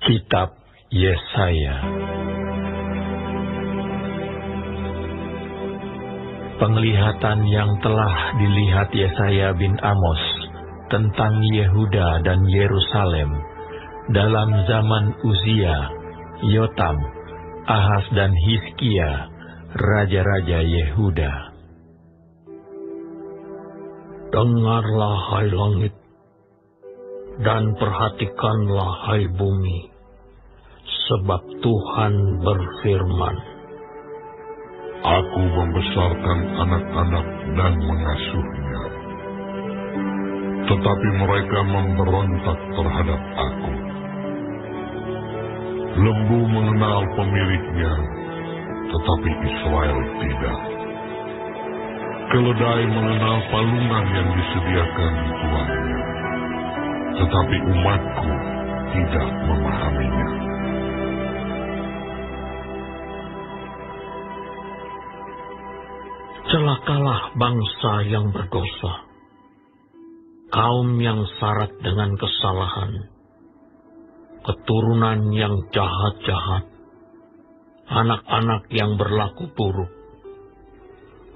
Kitab Yesaya. Penglihatan yang telah dilihat Yesaya bin Amos tentang Yehuda dan Yerusalem dalam zaman Uzia, Yotam, Ahaz dan Hizkia, raja-raja Yehuda. Dengarlah hai langit, dan perhatikanlah hai bumi, sebab Tuhan berfirman, Aku membesarkan anak-anak dan mengasuhnya, tetapi mereka memberontak terhadap Aku. Lembu mengenal pemiliknya, tetapi Israel tidak. Keledai mengenal palungan yang disediakan tuannya, tetapi umatku tidak memahaminya. Celakalah bangsa yang berdosa, kaum yang syarat dengan kesalahan, keturunan yang jahat-jahat, anak-anak yang berlaku buruk.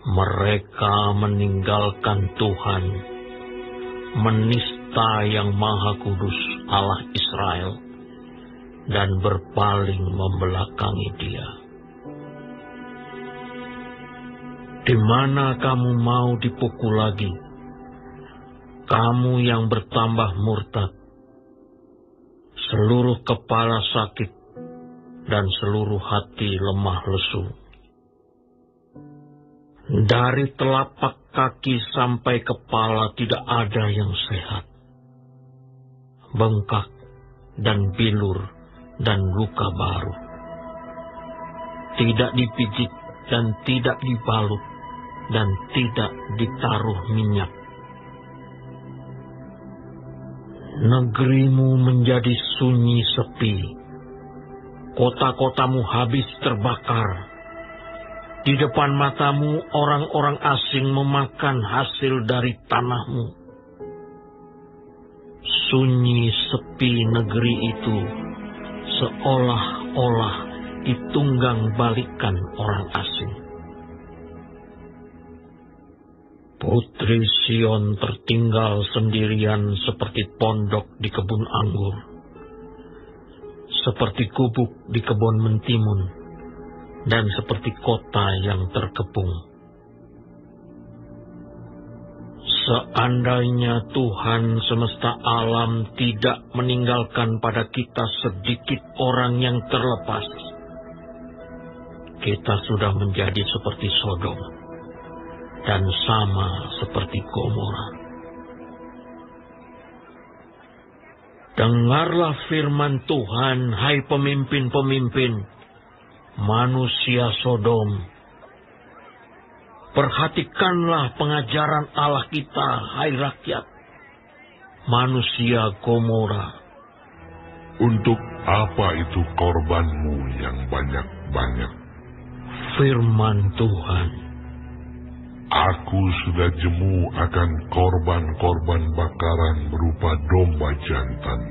Mereka meninggalkan Tuhan, menista yang Maha Kudus Allah Israel, dan berpaling membelakangi Dia. Di mana kamu mau dipukul lagi, kamu yang bertambah murtad, seluruh kepala sakit, dan seluruh hati lemah lesu. Dari telapak kaki sampai kepala tidak ada yang sehat. Bengkak dan bilur dan luka baru. Tidak dipijit dan tidak dibalut dan tidak ditaruh minyak. Negerimu menjadi sunyi sepi. Kota-kotamu habis terbakar. Di depan matamu orang-orang asing memakan hasil dari tanahmu. Sunyi sepi negeri itu seolah-olah ditunggang balikan orang asing. Putri Sion tertinggal sendirian seperti pondok di kebun anggur, seperti gubuk di kebun mentimun, dan seperti kota yang terkepung. Seandainya Tuhan semesta alam tidak meninggalkan pada kita sedikit orang yang terlepas, kita sudah menjadi seperti Sodom dan sama seperti Gomora. Dengarlah firman Tuhan, hai pemimpin-pemimpin, manusia Sodom. Perhatikanlah pengajaran Allah kita, hai rakyat, manusia Gomora. Untuk apa itu korbanmu yang banyak-banyak? Firman Tuhan, Aku sudah jemu akan korban-korban bakaran berupa domba jantan,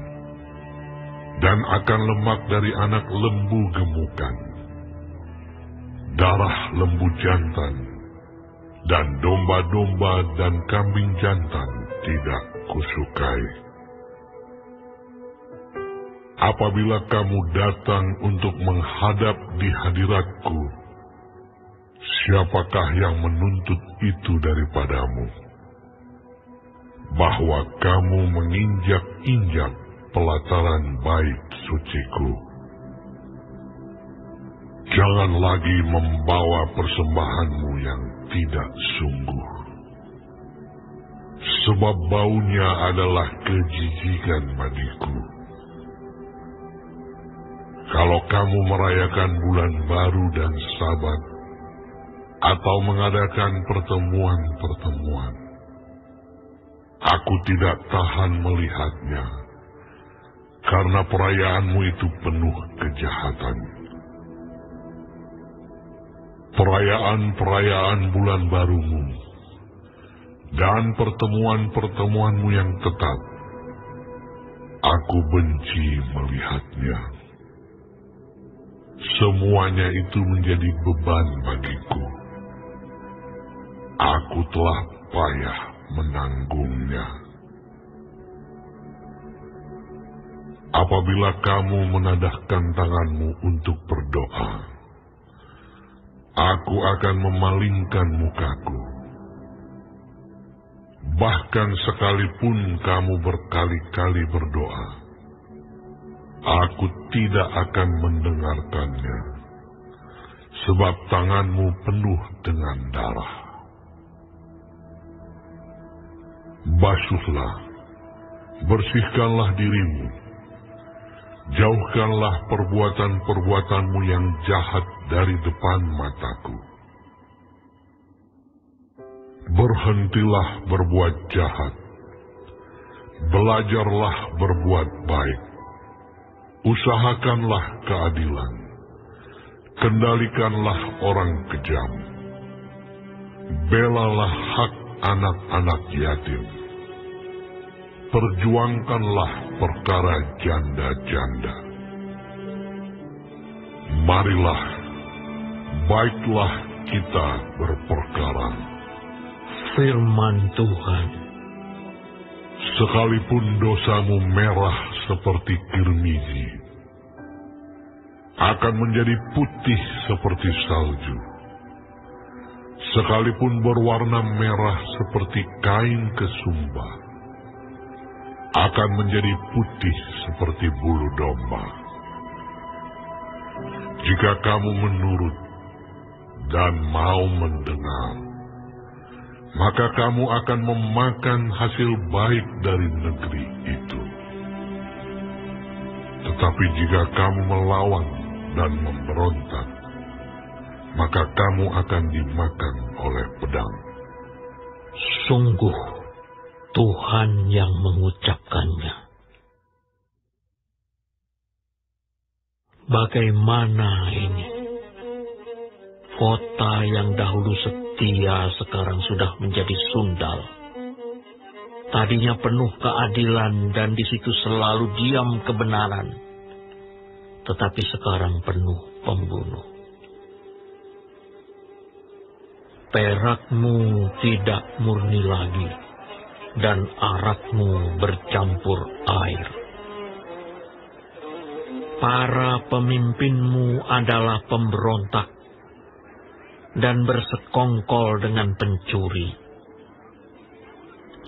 dan akan lemak dari anak lembu gemukan. Darah lembu jantan, dan domba-domba dan kambing jantan tidak kusukai. Apabila kamu datang untuk menghadap di hadiratku, siapakah yang menuntut itu daripadamu? Bahwa kamu menginjak-injak pelataran bait suciku. Jangan lagi membawa persembahanmu yang tidak sungguh, sebab baunya adalah kejijikan bagiku. Kalau kamu merayakan bulan baru dan Sabat, atau mengadakan pertemuan-pertemuan, aku tidak tahan melihatnya, karena perayaanmu itu penuh kejahatan. Perayaan-perayaan bulan barumu dan pertemuan-pertemuanmu yang tetap, aku benci melihatnya. semuanya itu menjadi beban bagiku. Aku telah payah menanggungnya. Apabila kamu menadahkan tanganmu untuk berdoa, aku akan memalingkan mukaku. Bahkan sekalipun kamu berkali-kali berdoa, aku tidak akan mendengarkannya, sebab tanganmu penuh dengan darah. Basuhlah, bersihkanlah dirimu, jauhkanlah perbuatan-perbuatanmu yang jahat dari depan mataku. Berhentilah berbuat jahat, belajarlah berbuat baik, usahakanlah keadilan, kendalikanlah orang kejam, belalah hak anak-anak yatim, perjuangkanlah perkara janda-janda. Marilah, baiklah kita berperkara. Firman Tuhan. Sekalipun dosamu merah seperti kirmizi, akan menjadi putih seperti salju. Sekalipun berwarna merah seperti kain kesumba, akan menjadi putih seperti bulu domba. Jika kamu menurut dan mau mendengar, maka kamu akan memakan hasil baik dari negeri itu. Tetapi jika kamu melawan dan memberontak, maka kamu akan dimakan oleh pedang. Sungguh Tuhan yang mengucapkannya. Bagaimana ini? Kota yang dahulu setia sekarang sudah menjadi sundal. Tadinya penuh keadilan dan di situ selalu diam kebenaran. Tetapi sekarang penuh pembunuh. Perakmu tidak murni lagi, dan arakmu bercampur air. Para pemimpinmu adalah pemberontak dan bersekongkol dengan pencuri.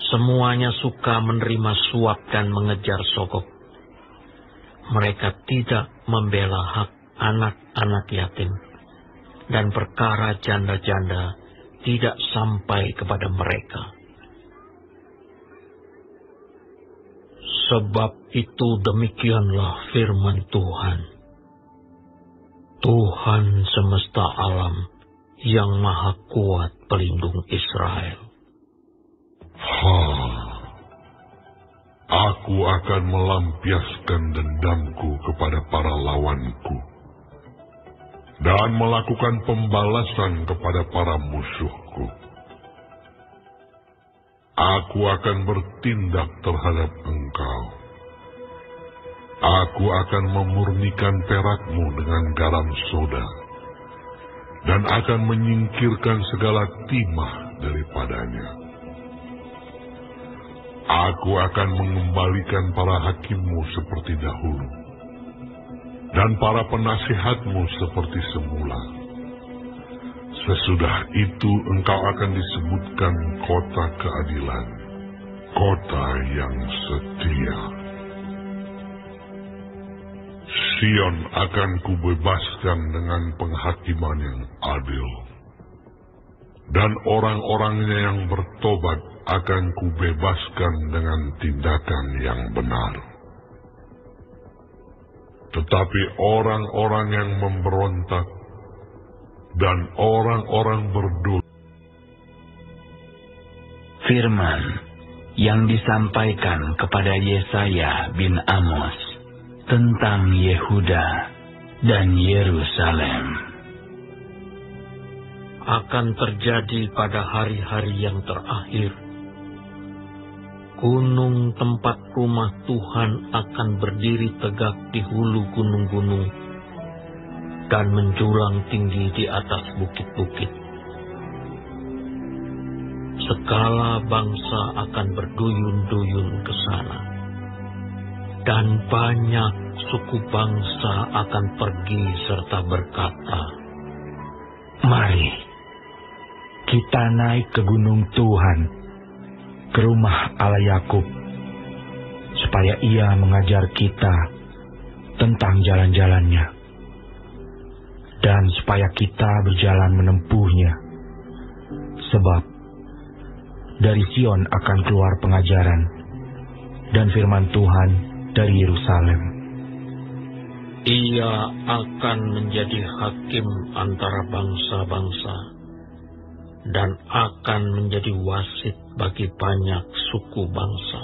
Semuanya suka menerima suap dan mengejar sogok. Mereka tidak membela hak anak-anak yatim, dan perkara janda-janda tidak sampai kepada mereka. Sebab itu demikianlah firman Tuhan, Tuhan semesta alam yang maha kuat pelindung Israel. Aku akan melampiaskan dendamku kepada para lawanku, dan melakukan pembalasan kepada para musuhku. Aku akan bertindak terhadap engkau. Aku akan memurnikan perakmu dengan garam soda, dan akan menyingkirkan segala timah daripadanya. Aku akan mengembalikan para hakimmu seperti dahulu, dan para penasihatmu seperti semula. Sesudah itu engkau akan disebutkan kota keadilan, kota yang setia. Sion akan kubebaskan dengan penghakiman yang adil, dan orang-orangnya yang bertobat akan kubebaskan dengan tindakan yang benar. Tetapi orang-orang yang memberontak dan orang-orang berdosa, firman yang disampaikan kepada Yesaya bin Amos tentang Yehuda dan Yerusalem. Akan terjadi pada hari-hari yang terakhir, gunung tempat rumah Tuhan akan berdiri tegak di hulu gunung-gunung, dan menjulang tinggi di atas bukit-bukit. Segala bangsa akan berduyun-duyun ke sana, dan banyak suku bangsa akan pergi serta berkata, "Mari, kita naik ke gunung Tuhan, ke rumah Allah Yakub, supaya Ia mengajar kita tentang jalan-jalannya, dan supaya kita berjalan menempuhnya. Sebab dari Sion akan keluar pengajaran, dan firman Tuhan dari Yerusalem. Ia akan menjadi hakim antara bangsa-bangsa, dan akan menjadi wasit bagi banyak suku bangsa.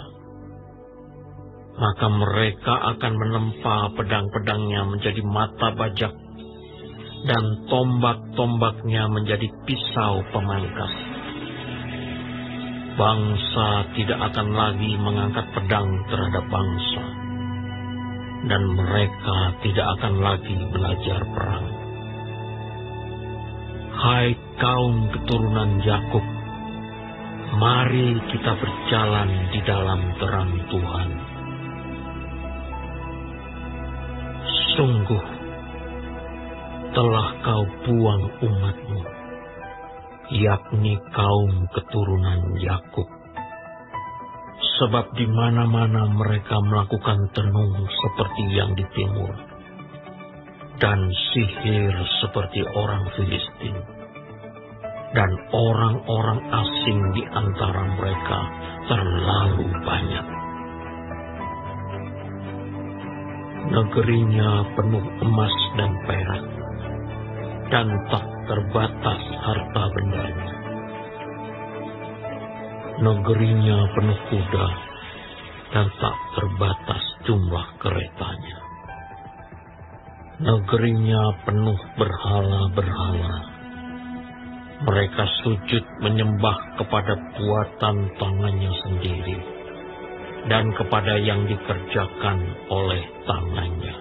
Maka mereka akan menempa pedang-pedangnya menjadi mata bajak, dan tombak-tombaknya menjadi pisau pemangkas. Bangsa tidak akan lagi mengangkat pedang terhadap bangsa, dan mereka tidak akan lagi belajar perang. Hai kaum keturunan Yakub, mari kita berjalan di dalam terang Tuhan. Sungguh, telah kau buang umatmu, yakni kaum keturunan Yakub. Sebab di mana-mana mereka melakukan tenung seperti yang di timur, dan sihir seperti orang Filistin, dan orang-orang asing di antara mereka terlalu banyak. Negerinya penuh emas dan perak, dan tak terbatas harta bendanya. Negerinya penuh kuda, dan tak terbatas jumlah keretanya. Negerinya penuh berhala-berhala. Mereka sujud menyembah kepada buatan tangannya sendiri, dan kepada yang dikerjakan oleh tangannya.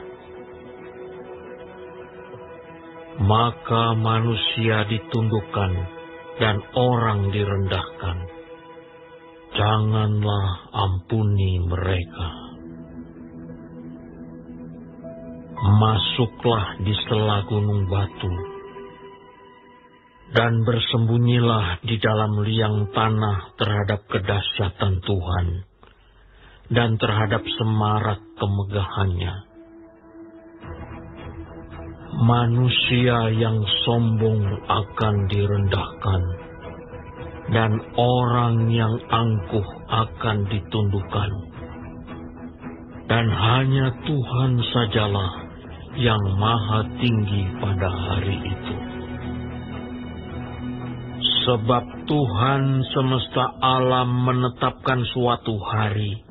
Maka manusia ditundukkan dan orang direndahkan. Janganlah ampuni mereka. Masuklah di sela gunung batu, dan bersembunyilah di dalam liang tanah terhadap kedahsyatan Tuhan, dan terhadap semarak kemegahannya. Manusia yang sombong akan direndahkan, dan orang yang angkuh akan ditundukkan. Dan hanya Tuhan sajalah yang maha tinggi pada hari itu. Sebab Tuhan semesta alam menetapkan suatu hari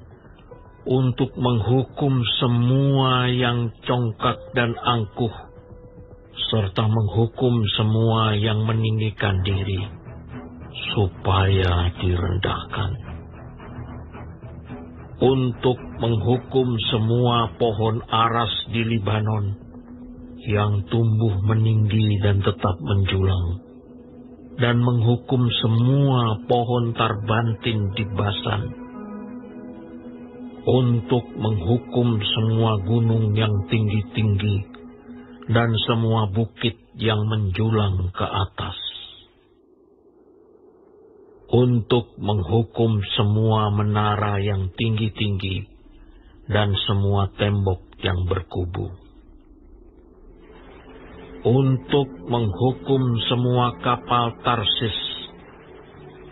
untuk menghukum semua yang congkak dan angkuh, serta menghukum semua yang meninggikan diri, supaya direndahkan. Untuk menghukum semua pohon aras di Libanon yang tumbuh meninggi dan tetap menjulang, dan menghukum semua pohon tarbantin di Basan. Untuk menghukum semua gunung yang tinggi-tinggi dan semua bukit yang menjulang ke atas. Untuk menghukum semua menara yang tinggi-tinggi dan semua tembok yang berkubu. Untuk menghukum semua kapal Tarsis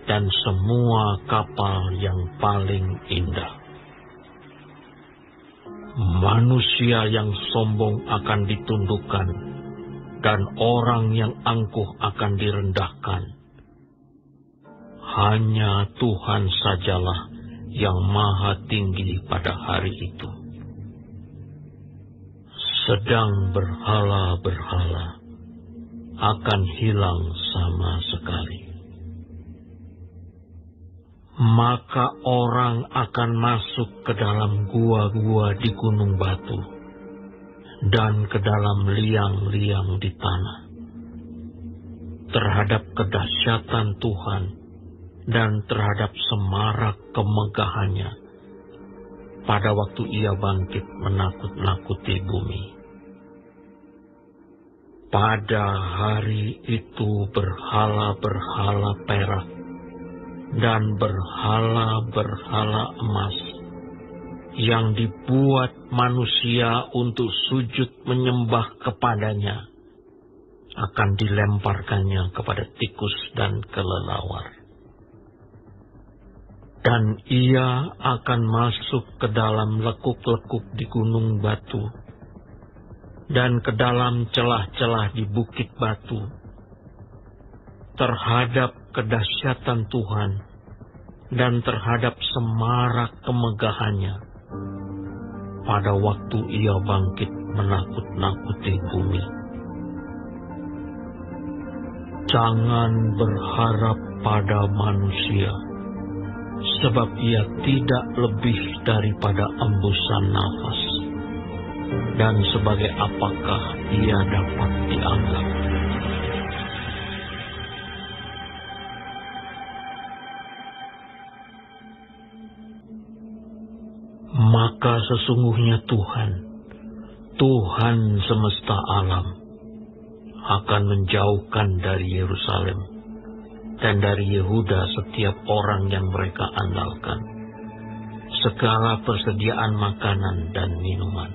dan semua kapal yang paling indah. Manusia yang sombong akan ditundukkan, dan orang yang angkuh akan direndahkan. Hanya Tuhan sajalah yang maha tinggi pada hari itu. Sedang berhala-berhala akan hilang sama sekali. Maka orang akan masuk ke dalam gua-gua di gunung batu, dan ke dalam liang-liang di tanah, terhadap kedahsyatan Tuhan dan terhadap semarak kemegahannya pada waktu ia bangkit menakut-nakuti bumi. Pada hari itu berhala-berhala perak dan berhala-berhala emas yang dibuat manusia untuk sujud menyembah kepadanya akan dilemparkannya kepada tikus dan kelelawar. Dan ia akan masuk ke dalam lekuk-lekuk di gunung batu dan ke dalam celah-celah di bukit batu terhadap kedahsyatan Tuhan dan terhadap semarak kemegahannya pada waktu ia bangkit menakut-nakuti bumi. Jangan berharap pada manusia, sebab ia tidak lebih daripada embusan nafas. Dan sebagai apakah ia dapat dianggap? Maka sesungguhnya Tuhan semesta alam, akan menjauhkan dari Yerusalem dan dari Yehuda setiap orang yang mereka andalkan, segala persediaan makanan dan minuman,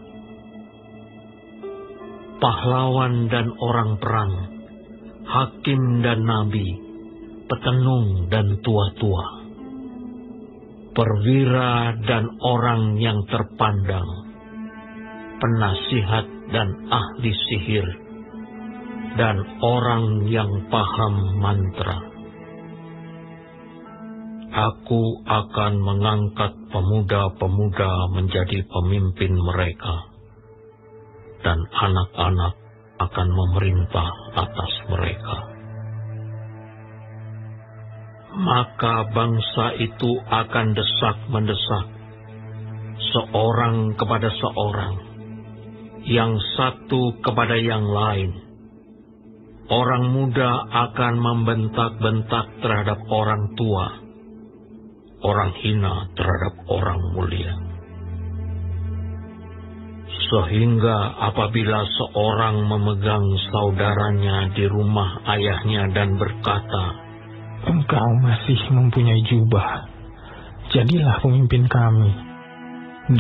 pahlawan dan orang perang, hakim dan nabi, petenung dan tua-tua, perwira dan orang yang terpandang, penasihat dan ahli sihir, dan orang yang paham mantra. Aku akan mengangkat pemuda-pemuda menjadi pemimpin mereka, dan anak-anak akan memerintah atas mereka. Maka bangsa itu akan desak-mendesak, seorang kepada seorang, yang satu kepada yang lain. Orang muda akan membentak-bentak terhadap orang tua, orang hina terhadap orang mulia. Sehingga apabila seorang memegang saudaranya di rumah ayahnya dan berkata, "Engkau masih mempunyai jubah, jadilah pemimpin kami,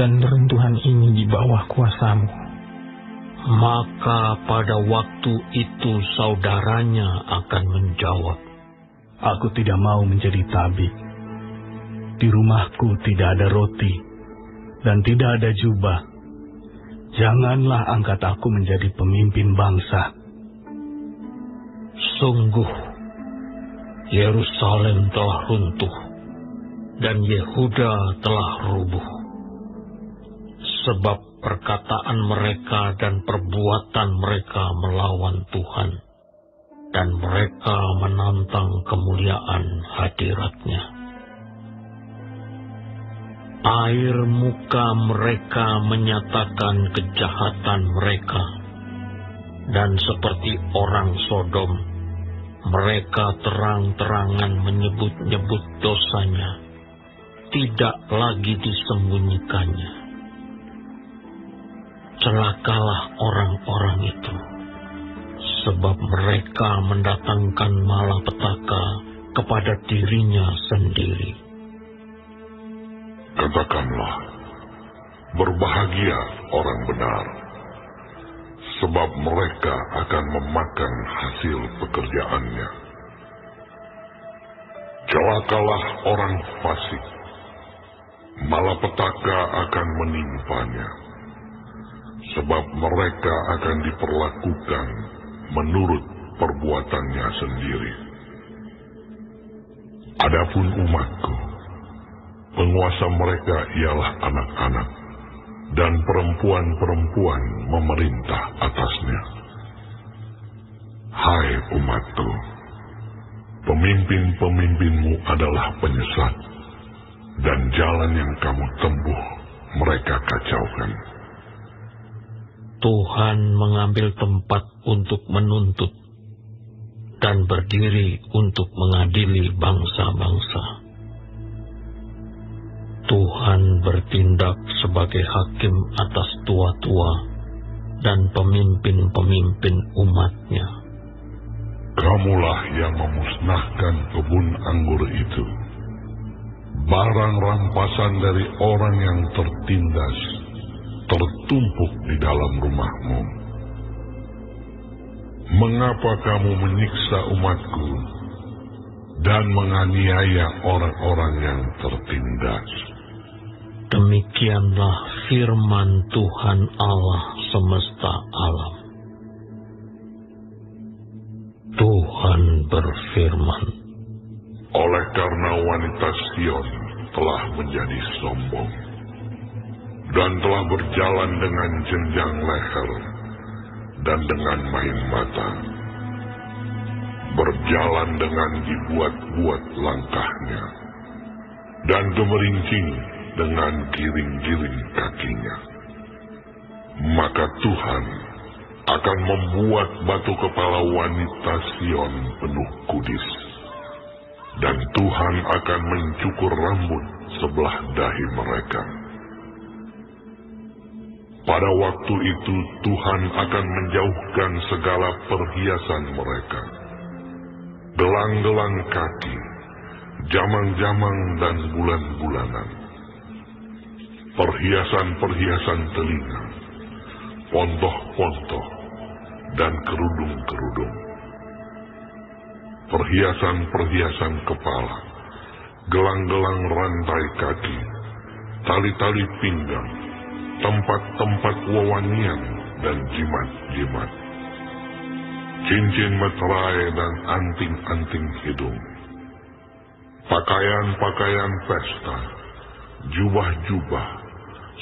dan runtuhan ini di bawah kuasamu." Maka pada waktu itu saudaranya akan menjawab, "Aku tidak mau menjadi tabib. Di rumahku tidak ada roti, dan tidak ada jubah. Janganlah angkat aku menjadi pemimpin bangsa." Sungguh, Yerusalem telah runtuh, dan Yehuda telah rubuh. Sebab perkataan mereka dan perbuatan mereka melawan Tuhan, dan mereka menantang kemuliaan hadirat-Nya. Air muka mereka menyatakan kejahatan mereka, dan seperti orang Sodom, mereka terang-terangan menyebut-nyebut dosanya, tidak lagi disembunyikannya. Celakalah orang-orang itu, sebab mereka mendatangkan malapetaka kepada dirinya sendiri. Katakanlah, berbahagia orang benar, sebab mereka akan memakan hasil pekerjaannya. Celakalah orang fasik, malapetaka akan menimpanya, sebab mereka akan diperlakukan menurut perbuatannya sendiri. Adapun umatku, penguasa mereka ialah anak-anak, dan perempuan-perempuan memerintah atasnya. Hai umatku, pemimpin-pemimpinmu adalah penyesat, dan jalan yang kamu tempuh mereka kacaukan. Tuhan mengambil tempat untuk menuntut dan berdiri untuk mengadili bangsa-bangsa. Tuhan bertindak sebagai hakim atas tua-tua dan pemimpin-pemimpin umat-Nya. Kamulah yang memusnahkan kebun anggur itu, barang rampasan dari orang yang tertindas, tertumpuk di dalam rumahmu. Mengapa kamu menyiksa umatku dan menganiaya orang-orang yang tertindas? Demikianlah firman Tuhan Allah semesta alam. Tuhan berfirman, oleh karena wanita Sion telah menjadi sombong dan telah berjalan dengan jenjang leher dan dengan main mata, berjalan dengan dibuat-buat langkahnya, dan gemerincing dengan giring-giring kakinya. Maka Tuhan akan membuat batu kepala wanita Sion penuh kudis, dan Tuhan akan mencukur rambut sebelah dahi mereka. Pada waktu itu Tuhan akan menjauhkan segala perhiasan mereka, gelang-gelang kaki, jamang-jamang dan bulan-bulanan, perhiasan-perhiasan telinga, pontoh-pontoh, dan kerudung-kerudung, perhiasan-perhiasan kepala, gelang-gelang rantai kaki, tali-tali pinggang, tempat-tempat wewangian dan jimat-jimat, cincin meterai dan anting-anting hidung, pakaian-pakaian pesta, jubah-jubah,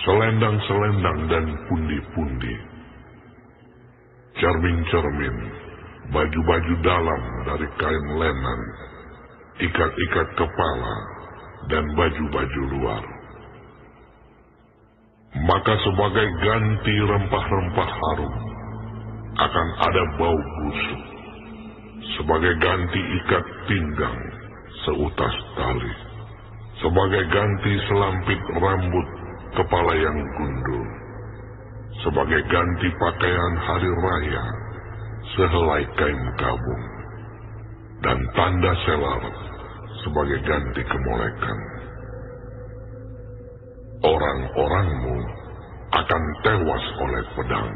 selendang-selendang dan pundi-pundi, cermin-cermin, baju-baju dalam dari kain lenan, ikat-ikat kepala, dan baju-baju luar. Maka sebagai ganti rempah-rempah harum akan ada bau busuk, sebagai ganti ikat pinggang seutas tali, sebagai ganti selampit rambut kepala yang gundul, sebagai ganti pakaian hari raya sehelai kain kabung, dan tanda selar sebagai ganti kemolekan. Orang-orangmu akan tewas oleh pedang,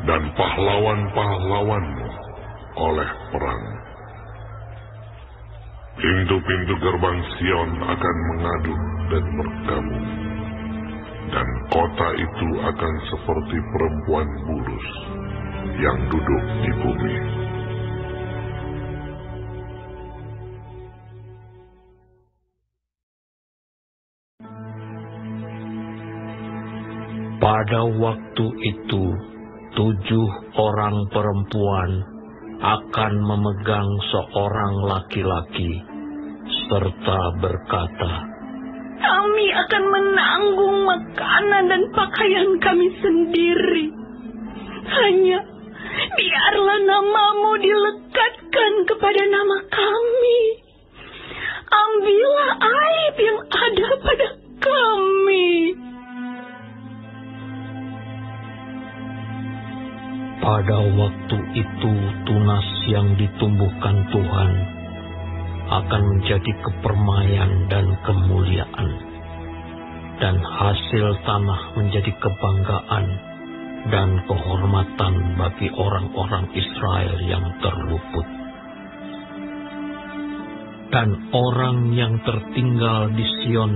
dan pahlawan-pahlawanmu oleh perang. Pintu-pintu gerbang Sion akan mengaduk dan berkabung, dan kota itu akan seperti perempuan bulus yang duduk di bumi. Pada waktu itu, 7 orang perempuan akan memegang seorang laki-laki, serta berkata, "Kami akan menanggung makanan dan pakaian kami sendiri. Hanya biarlah namamu dilekatkan kepada nama kami. Ambillah aib yang ada pada kami." Pada waktu itu tunas yang ditumbuhkan Tuhan akan menjadi kepermaian dan kemuliaan, dan hasil tanah menjadi kebanggaan dan kehormatan bagi orang-orang Israel yang terluput. Dan orang yang tertinggal di Sion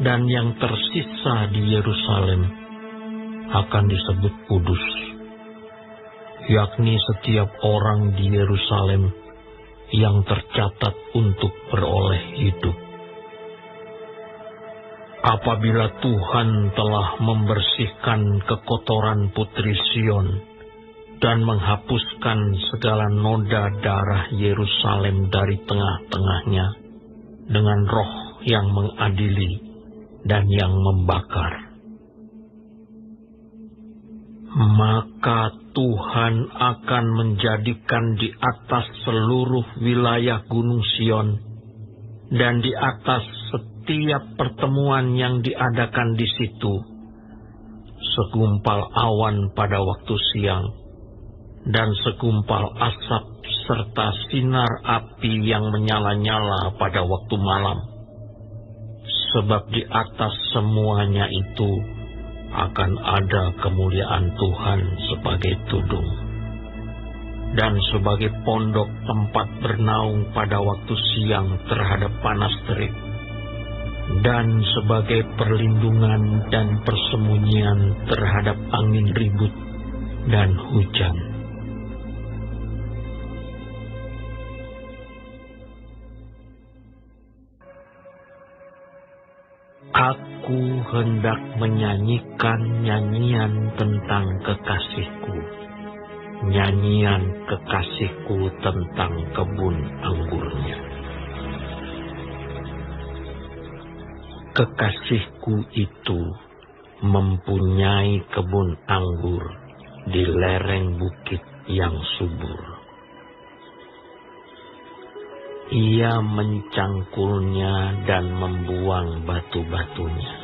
dan yang tersisa di Yerusalem akan disebut kudus, yakni setiap orang di Yerusalem yang tercatat untuk beroleh hidup. Apabila Tuhan telah membersihkan kekotoran putri Sion dan menghapuskan segala noda darah Yerusalem dari tengah-tengahnya dengan roh yang mengadili dan yang membakar. Tuhan akan menjadikan di atas seluruh wilayah Gunung Sion dan di atas setiap pertemuan yang diadakan di situ segumpal awan pada waktu siang dan segumpal asap serta sinar api yang menyala-nyala pada waktu malam. Sebab di atas semuanya itu akan ada kemuliaan Tuhan sebagai tudung dan sebagai pondok tempat bernaung pada waktu siang terhadap panas terik, dan sebagai perlindungan dan persembunyian terhadap angin ribut dan hujan. Aku hendak menyanyikan nyanyian tentang kekasihku, nyanyian kekasihku tentang kebun anggurnya. Kekasihku itu mempunyai kebun anggur di lereng bukit yang subur. Ia mencangkulnya dan membuang batu-batunya,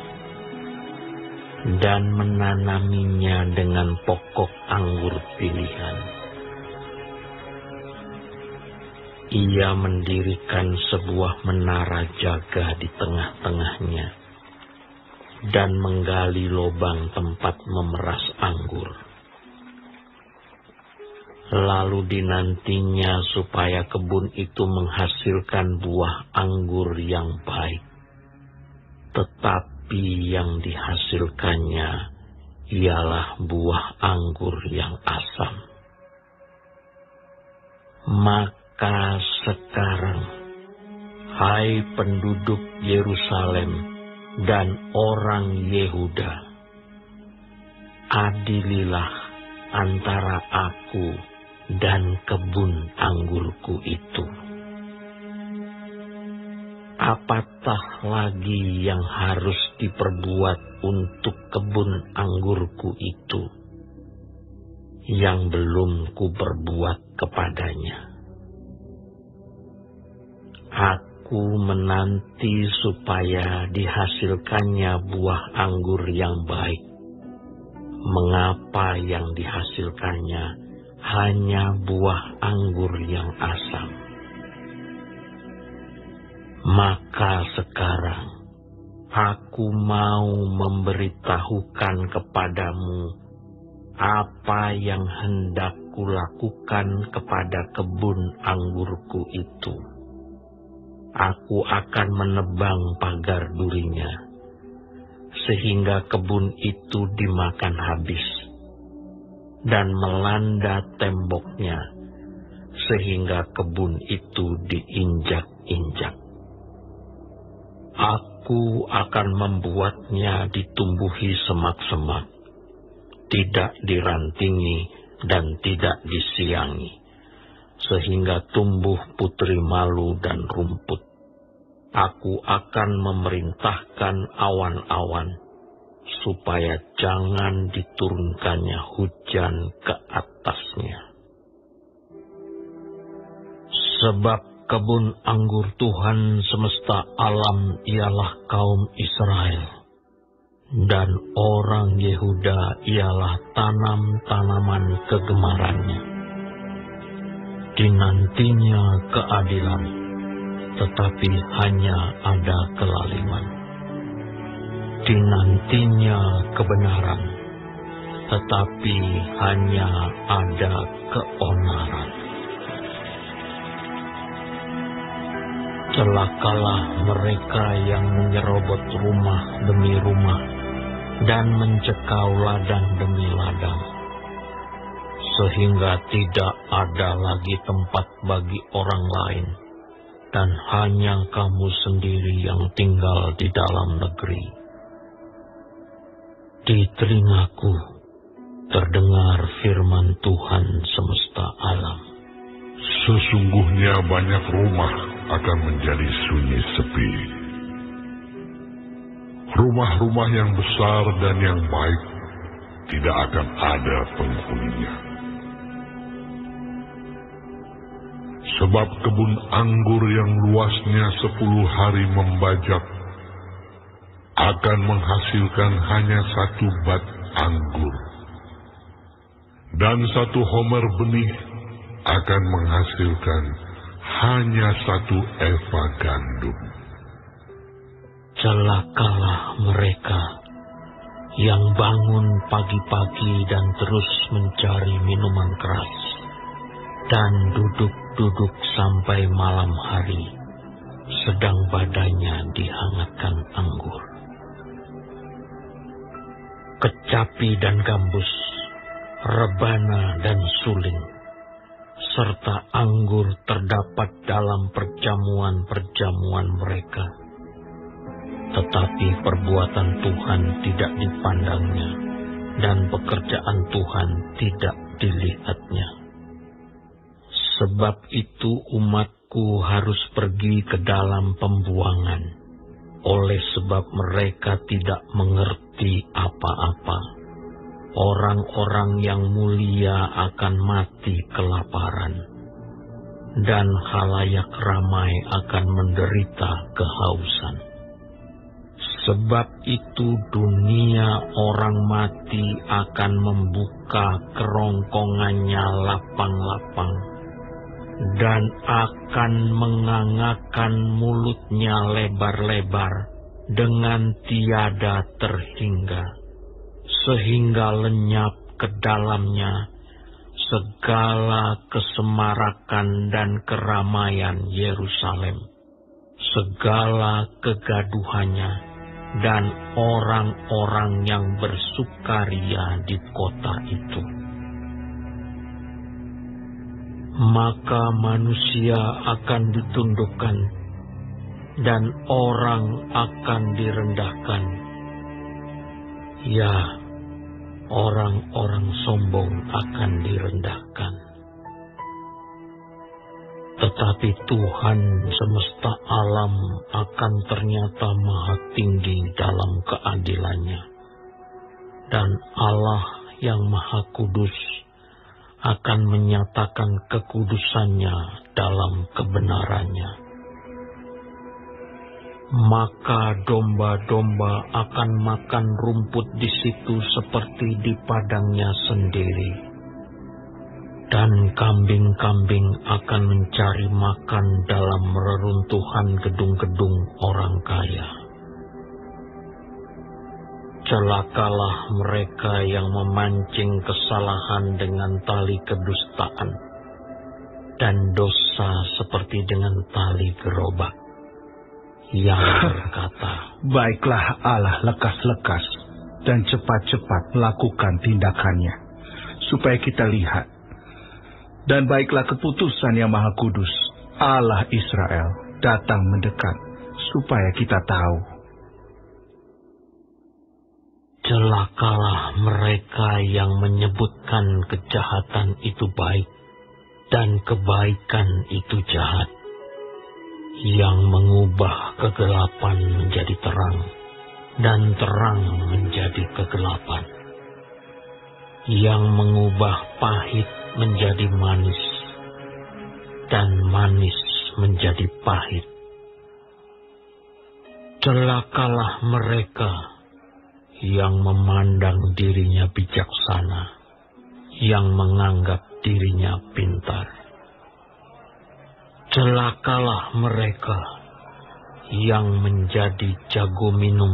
dan menanaminya dengan pokok anggur pilihan. Ia mendirikan sebuah menara jaga di tengah-tengahnya, dan menggali lubang tempat memeras anggur. Lalu dinantinya supaya kebun itu menghasilkan buah anggur yang baik. Tetapi yang dihasilkannya ialah buah anggur yang asam. Maka sekarang, hai penduduk Yerusalem dan orang Yehuda, adililah antara aku dan kebun anggurku itu. Apatah lagi yang harus diperbuat untuk kebun anggurku itu yang belum kuperbuat kepadanya? Aku menanti supaya dihasilkannya buah anggur yang baik. Mengapa yang dihasilkannya hanya buah anggur yang asam? Maka sekarang aku mau memberitahukan kepadamu apa yang hendak kulakukan kepada kebun anggurku itu. Aku akan menebang pagar durinya, sehingga kebun itu dimakan habis, dan melanda temboknya, sehingga kebun itu diinjak-injak. Aku akan membuatnya ditumbuhi semak-semak, tidak dirantingi dan tidak disiangi, sehingga tumbuh putri malu dan rumput. Aku akan memerintahkan awan-awan, supaya jangan diturunkannya hujan ke atasnya. Sebab kebun anggur Tuhan semesta alam ialah kaum Israel, dan orang Yehuda ialah tanam-tanaman kegemarannya. Dinantinya keadilan, tetapi hanya ada kelaliman. Dinantinya kebenaran, tetapi hanya ada keonaran. Celakalah mereka yang menyerobot rumah demi rumah dan mencekau ladang demi ladang, sehingga tidak ada lagi tempat bagi orang lain, dan hanya kamu sendiri yang tinggal di dalam negeri. Di telingaku terdengar firman Tuhan semesta alam. Sesungguhnya banyak rumah akan menjadi sunyi sepi. Rumah-rumah yang besar dan yang baik tidak akan ada penghuninya. Sebab kebun anggur yang luasnya 10 hari membajak akan menghasilkan hanya 1 bat anggur, dan 1 homer benih akan menghasilkan hanya 1 eva gandum. Celakalah mereka yang bangun pagi-pagi dan terus mencari minuman keras, dan duduk-duduk sampai malam hari, sedang badannya dihangatkan anggur. Kecapi dan gambus, rebana dan suling, serta anggur terdapat dalam perjamuan-perjamuan mereka. Tetapi perbuatan Tuhan tidak dipandangnya, dan pekerjaan Tuhan tidak dilihatnya. Sebab itu umatku harus pergi ke dalam pembuangan, oleh sebab mereka tidak mengerti apa-apa. Orang-orang yang mulia akan mati kelaparan, dan khalayak ramai akan menderita kehausan. Sebab itu dunia orang mati akan membuka kerongkongannya lapang-lapang, dan akan mengangakkan mulutnya lebar-lebar dengan tiada terhingga, sehingga lenyap ke dalamnya segala kesemarakan dan keramaian Yerusalem, segala kegaduhannya, dan orang-orang yang bersukaria di kota itu. Maka manusia akan ditundukkan, dan orang akan direndahkan. Ya, orang-orang sombong akan direndahkan. Tetapi Tuhan semesta alam akan ternyata maha tinggi dalam keadilannya, dan Allah yang maha kudus akan menyatakan kekudusannya dalam kebenarannya. Maka domba-domba akan makan rumput di situ seperti di padangnya sendiri, dan kambing-kambing akan mencari makan dalam reruntuhan gedung-gedung orang kaya. Celakalah mereka yang memancing kesalahan dengan tali kedustaan, dan dosa seperti dengan tali gerobak, yang berkata, "Baiklah Allah lekas-lekas dan cepat-cepat melakukan tindakannya, supaya kita lihat. Dan baiklah keputusan yang maha kudus, Allah Israel, datang mendekat, supaya kita tahu." Celakalah mereka yang menyebutkan kejahatan itu baik, dan kebaikan itu jahat, yang mengubah kegelapan menjadi terang, dan terang menjadi kegelapan, yang mengubah pahit menjadi manis, dan manis menjadi pahit. Celakalah mereka yang memandang dirinya bijaksana, yang menganggap dirinya pintar. Celakalah mereka yang menjadi jago minum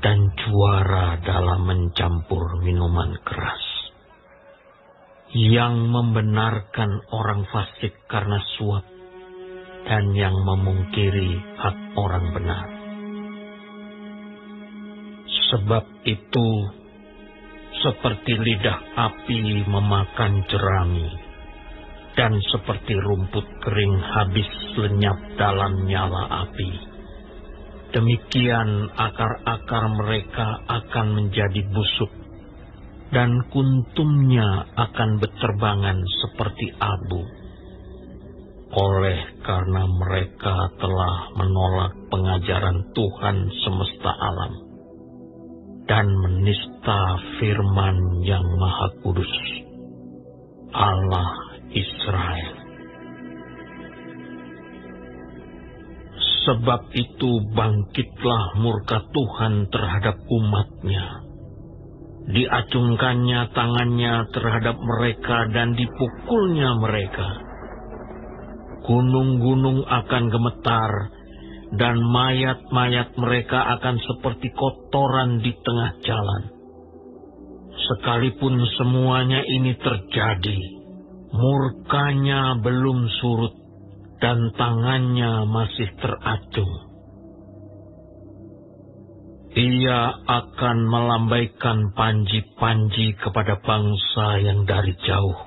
dan juara dalam mencampur minuman keras, yang membenarkan orang fasik karena suap, dan yang memungkiri hak orang benar. Sebab itu, seperti lidah api memakan jerami, dan seperti rumput kering habis lenyap dalam nyala api, demikian akar-akar mereka akan menjadi busuk, dan kuntumnya akan berterbangan seperti abu, oleh karena mereka telah menolak pengajaran Tuhan semesta alam, dan menista firman yang maha kudus, Allah Israel. Sebab itu bangkitlah murka Tuhan terhadap umat-Nya. Diacungkannya tangannya terhadap mereka dan dipukulnya mereka. Gunung-gunung akan gemetar, dan mayat-mayat mereka akan seperti kotoran di tengah jalan. Sekalipun semuanya ini terjadi, murkanya belum surut, dan tangannya masih teracung. Ia akan melambaikan panji-panji kepada bangsa yang dari jauh,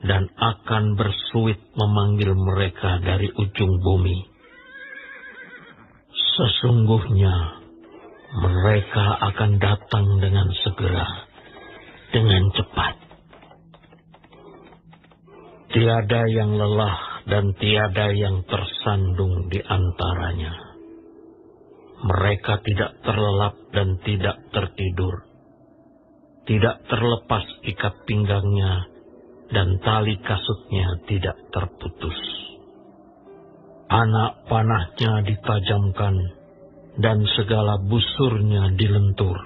dan akan bersuit memanggil mereka dari ujung bumi. Sesungguhnya mereka akan datang dengan segera, dengan cepat. Tiada yang lelah dan tiada yang tersandung di antaranya. Mereka tidak terlelap dan tidak tertidur. Tidak terlepas ikat pinggangnya dan tali kasutnya tidak terputus. Anak panahnya ditajamkan dan segala busurnya dilentur.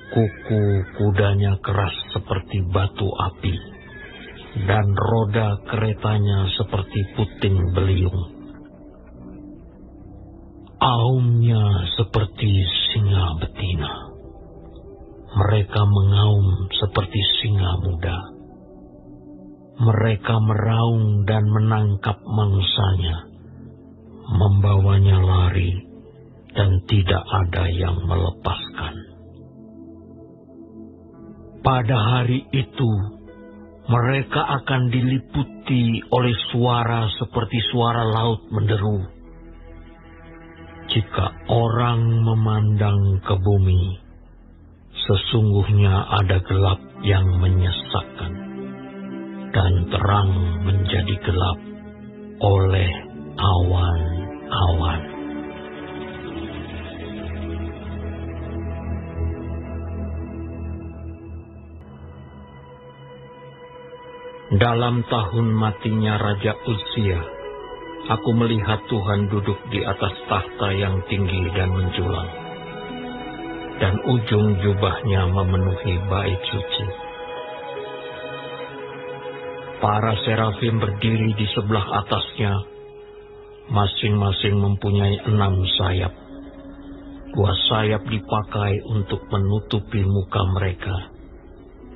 Kuku kudanya keras seperti batu api, dan roda keretanya seperti puting beliung. Aumnya seperti singa betina. Mereka mengaum seperti singa muda. Mereka meraung dan menangkap mangsanya, membawanya lari, dan tidak ada yang melepaskan. Pada hari itu, mereka akan diliputi oleh suara seperti suara laut menderu. Jika orang memandang ke bumi, sesungguhnya ada gelap yang menyesakkan, dan terang menjadi gelap oleh awan-awan. Dalam tahun matinya Raja Uzia, aku melihat Tuhan duduk di atas tahta yang tinggi dan menjulang, dan ujung jubahnya memenuhi bait suci. Para serafim berdiri di sebelah atasnya, masing-masing mempunyai 6 sayap. 2 sayap dipakai untuk menutupi muka mereka,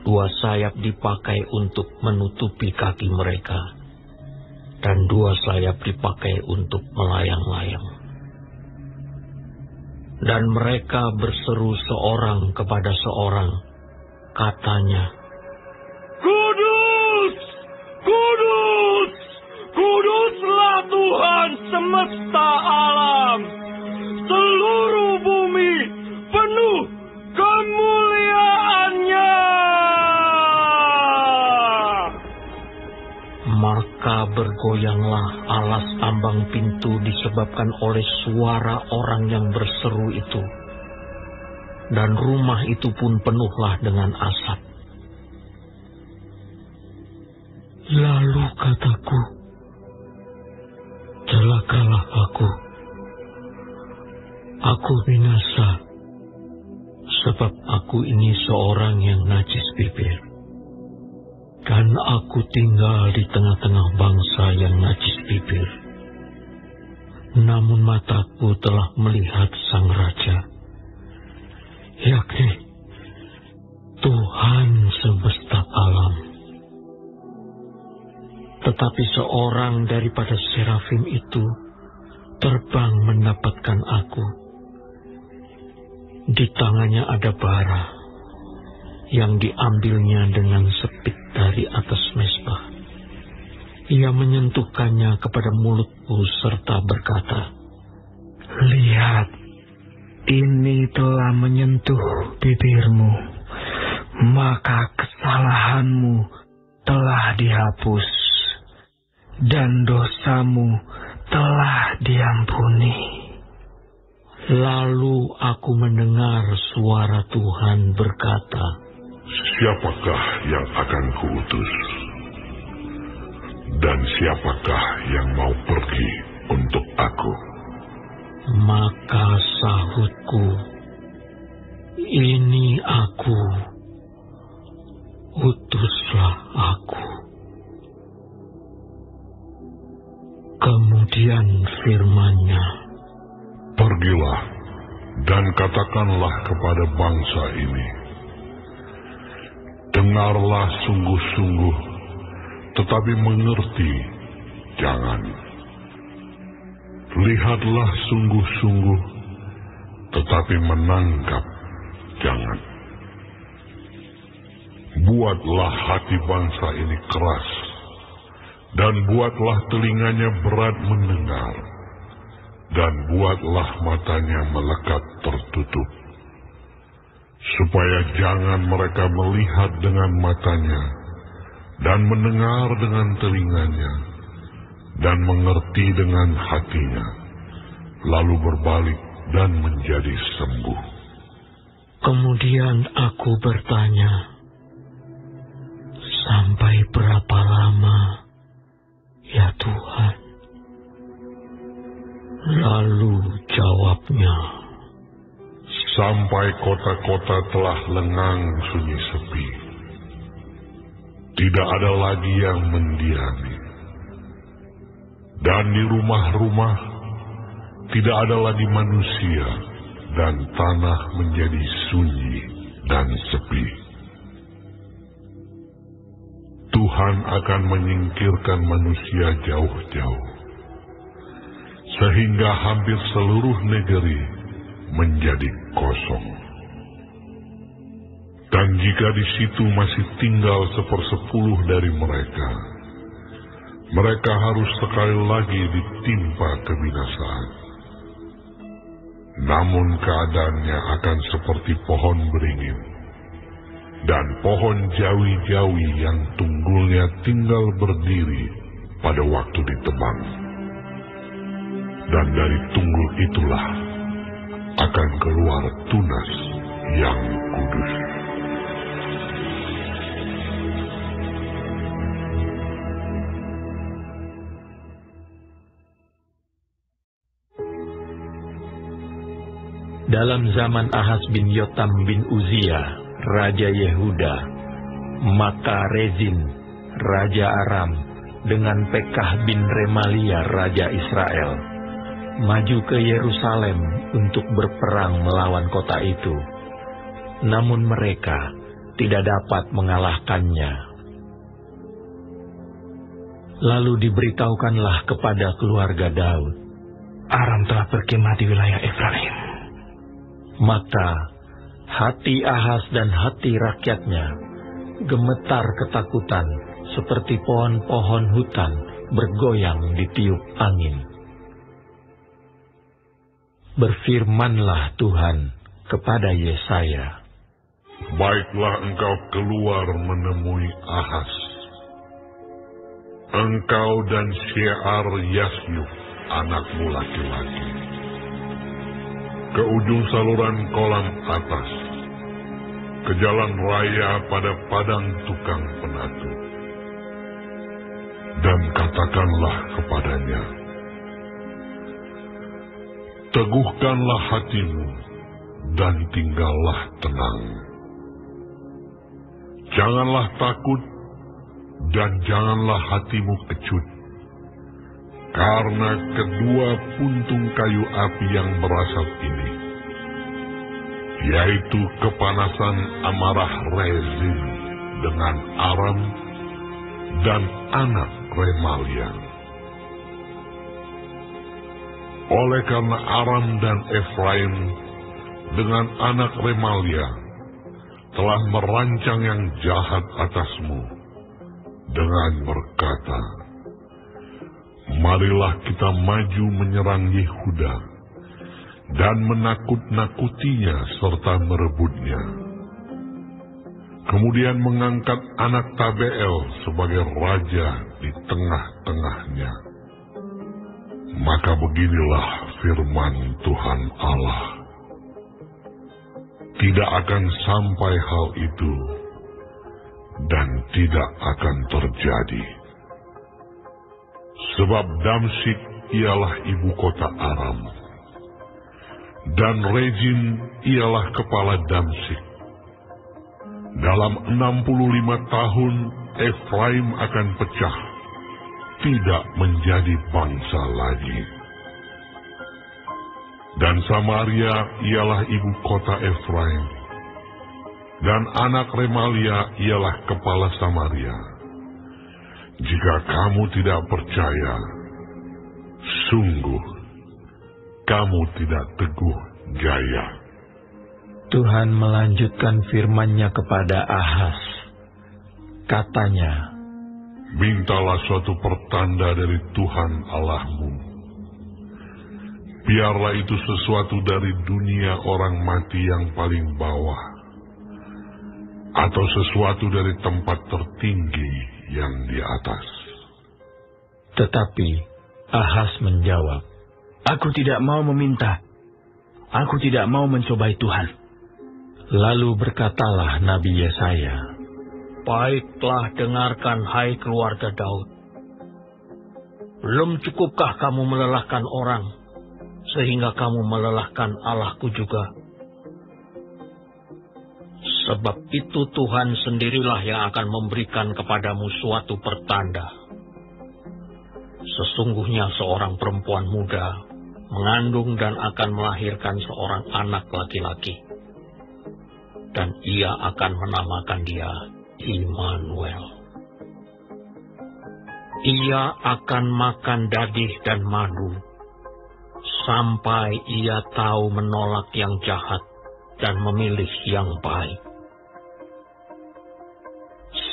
2 sayap dipakai untuk menutupi kaki mereka, dan 2 sayap dipakai untuk melayang-layang. Dan mereka berseru seorang kepada seorang, katanya, Kudus, kudus, kuduslah Tuhan semesta alam. Seluruh bumi penuh kemuliaan-Nya. Maka bergoyanglah alas ambang pintu disebabkan oleh suara orang yang berseru itu, dan rumah itu pun penuhlah dengan asap. Lalu kataku, celakalah aku binasa, sebab aku ini seorang yang najis bibir, dan aku tinggal di tengah-tengah bangsa yang najis bibir. Namun mataku telah melihat Sang Raja, yakni Tuhan semesta alam. Tetapi seorang daripada serafim itu terbang mendapatkan aku. Di tangannya ada bara yang diambilnya dengan sepit dari atas mezbah. Ia menyentuhkannya kepada mulutku serta berkata, Lihat, ini telah menyentuh bibirmu, maka kesalahanmu telah dihapus, dan dosamu telah diampuni. Lalu aku mendengar suara Tuhan berkata, Siapakah yang akan kuutus? Dan siapakah yang mau pergi untuk aku. Maka sahutku, ini aku, utuslah aku. Kemudian firman-Nya, pergilah dan katakanlah kepada bangsa ini, dengarlah sungguh-sungguh, tetapi mengerti jangan. Lihatlah sungguh-sungguh, tetapi menangkap jangan. Buatlah hati bangsa ini keras, dan buatlah telinganya berat mendengar, dan buatlah matanya melekat tertutup, supaya jangan mereka melihat dengan matanya, dan mendengar dengan telinganya, dan mengerti dengan hatinya, lalu berbalik dan menjadi sembuh. Kemudian aku bertanya, sampai berapa lama, ya Tuhan? Lalu jawab-Nya, sampai kota-kota telah lengang sunyi sepi, tidak ada lagi yang mendiami. Dan di rumah-rumah tidak ada lagi manusia, dan tanah menjadi sunyi dan sepi. Tuhan akan menyingkirkan manusia jauh-jauh, sehingga hampir seluruh negeri menjadi kosong. Dan jika di situ masih tinggal 1/10 dari mereka, mereka harus sekali lagi ditimpa kebinasaan. Namun keadaannya akan seperti pohon beringin dan pohon jawi-jawi yang tunggulnya tinggal berdiri pada waktu ditebang. Dan dari tunggul itulah akan keluar tunas yang kudus. Dalam zaman Ahaz bin Yotam bin Uzia, Raja Yehuda, maka Rezin, Raja Aram, dengan Pekah bin Remalia, Raja Israel, maju ke Yerusalem untuk berperang melawan kota itu. Namun mereka tidak dapat mengalahkannya. Lalu diberitahukanlah kepada keluarga Daud, Aram telah berkemah di wilayah Efraim. Maka hati Ahaz dan hati rakyatnya gemetar ketakutan seperti pohon-pohon hutan bergoyang ditiup angin. Berfirmanlah Tuhan kepada Yesaya, baiklah engkau keluar menemui Ahaz, engkau dan Syiar Yasyuf anakmu laki-laki, ke ujung saluran kolam atas, ke jalan raya pada padang tukang penatu. Dan katakanlah kepadanya, teguhkanlah hatimu dan tinggallah tenang. Janganlah takut dan janganlah hatimu kecut, karena kedua puntung kayu api yang berasap ini, yaitu kepanasan amarah Rezin dengan Aram dan anak Remalia. Oleh karena Aram dan Efraim dengan anak Remalia telah merancang yang jahat atasmu dengan berkata, marilah kita maju menyerang Yehuda dan menakut-nakutinya serta merebutnya. Kemudian mengangkat anak Tabeel sebagai raja di tengah-tengahnya. Maka beginilah firman Tuhan Allah, tidak akan sampai hal itu dan tidak akan terjadi. Sebab Damsyik ialah ibu kota Aram, dan Rezin ialah kepala Damsyik. Dalam 65 tahun Efraim akan pecah, tidak menjadi bangsa lagi. Dan Samaria ialah ibu kota Efraim, dan anak Remalia ialah kepala Samaria. Jika kamu tidak percaya, sungguh kamu tidak teguh jaya. Tuhan melanjutkan firman-Nya kepada Ahaz. Katanya, mintalah suatu pertanda dari Tuhan Allahmu. Biarlah itu sesuatu dari dunia orang mati yang paling bawah, atau sesuatu dari tempat tertinggi yang di atas. Tetapi Ahaz menjawab, Aku tidak mau meminta. Aku tidak mau mencobai Tuhan. lalu berkatalah Nabi Yesaya, Baiklah, dengarkan hai keluarga Daud. Belum cukupkah kamu melelahkan orang, sehingga kamu melelahkan Allahku juga? Sebab itu Tuhan sendirilah yang akan memberikan kepadamu suatu pertanda. Sesungguhnya seorang perempuan muda mengandung dan akan melahirkan seorang anak laki-laki. Dan ia akan menamakan dia Immanuel. Ia akan makan daging dan madu, sampai ia tahu menolak yang jahat dan memilih yang baik.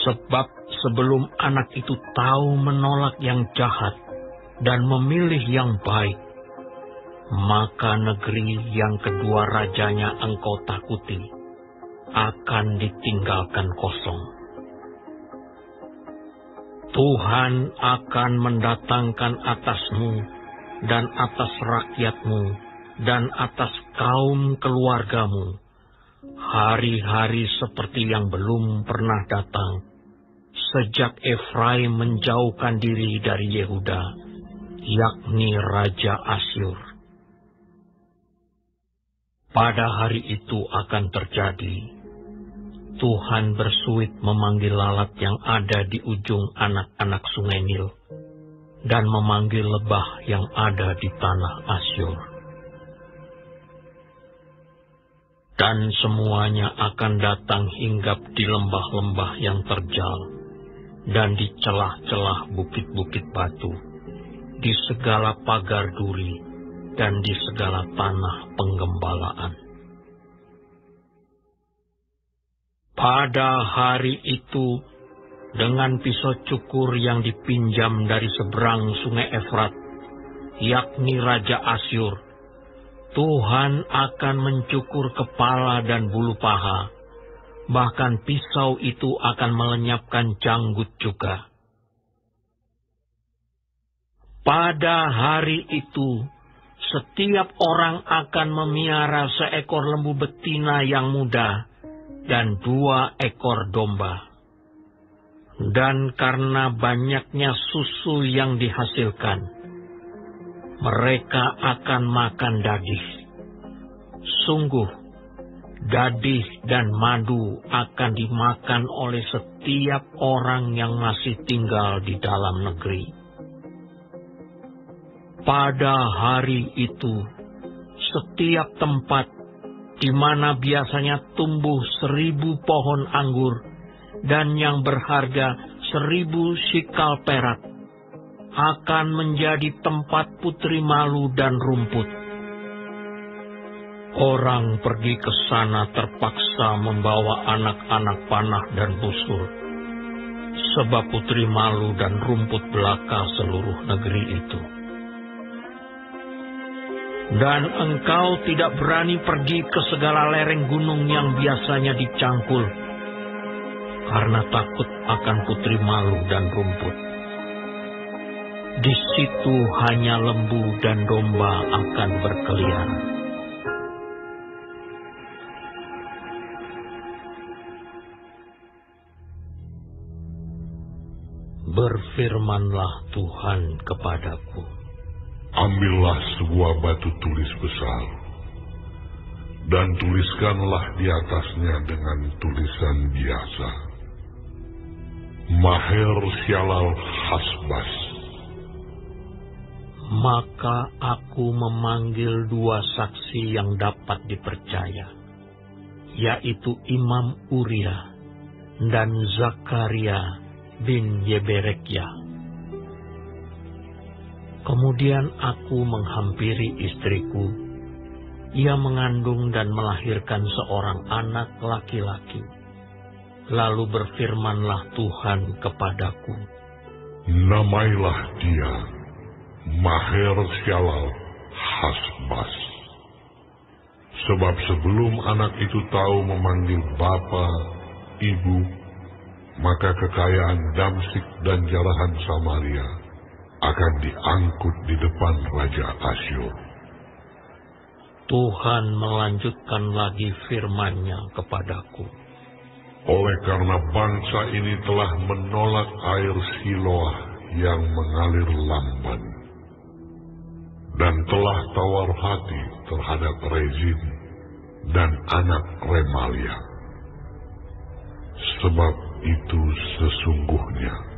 Sebab sebelum anak itu tahu menolak yang jahat dan memilih yang baik, maka negeri yang kedua rajanya engkau takuti akan ditinggalkan kosong. Tuhan akan mendatangkan atasmu dan atas rakyatmu dan atas kaum keluargamu hari-hari seperti yang belum pernah datang sejak Efraim menjauhkan diri dari Yehuda, yakni Raja Asyur. Pada hari itu akan terjadi, Tuhan bersuit memanggil lalat yang ada di ujung anak-anak sungai Nil, dan memanggil lebah yang ada di tanah Asyur. Dan semuanya akan datang hinggap di lembah-lembah yang terjal, dan di celah-celah bukit-bukit batu, di segala pagar duri, dan di segala tanah penggembalaan. Pada hari itu, dengan pisau cukur yang dipinjam dari seberang sungai Efrat, yakni Raja Asyur, Tuhan akan mencukur kepala dan bulu paha, bahkan pisau itu akan melenyapkan janggut juga. Pada hari itu, setiap orang akan memiara seekor lembu betina yang muda dan 2 ekor domba. Dan karena banyaknya susu yang dihasilkan, mereka akan makan daging. Sungguh, daging dan madu akan dimakan oleh setiap orang yang masih tinggal di dalam negeri. Pada hari itu, setiap tempat di mana biasanya tumbuh 1000 pohon anggur dan yang berharga 1000 shikal perak, akan menjadi tempat putri malu dan rumput. Orang pergi ke sana terpaksa membawa anak-anak panah dan busur, sebab putri malu dan rumput belaka seluruh negeri itu. Dan engkau tidak berani pergi ke segala lereng gunung yang biasanya dicangkul, karena takut akan putri malu dan rumput. Di situ hanya lembu dan domba akan berkeliaran. Berfirmanlah Tuhan kepadaku, Ambillah sebuah batu tulis besar, dan tuliskanlah di atasnya dengan tulisan biasa, Maher Shalal Hasbaz. Maka aku memanggil 2 saksi yang dapat dipercaya, yaitu Imam Uriah dan Zakaria bin Yeberekyah. Kemudian aku menghampiri istriku. Ia mengandung dan melahirkan seorang anak laki-laki. Lalu berfirmanlah Tuhan kepadaku, Namailah dia Maher Shalal Hasbaz. Sebab sebelum anak itu tahu memanggil bapa, ibu, maka kekayaan Damsyik dan jarahan Samaria akan diangkut di depan Raja Asyur. Tuhan melanjutkan lagi firman-Nya kepadaku. Oleh karena bangsa ini telah menolak air Siloah yang mengalir lamban, dan telah tawar hati terhadap Rezin dan anak Remalia. Sebab itu sesungguhnya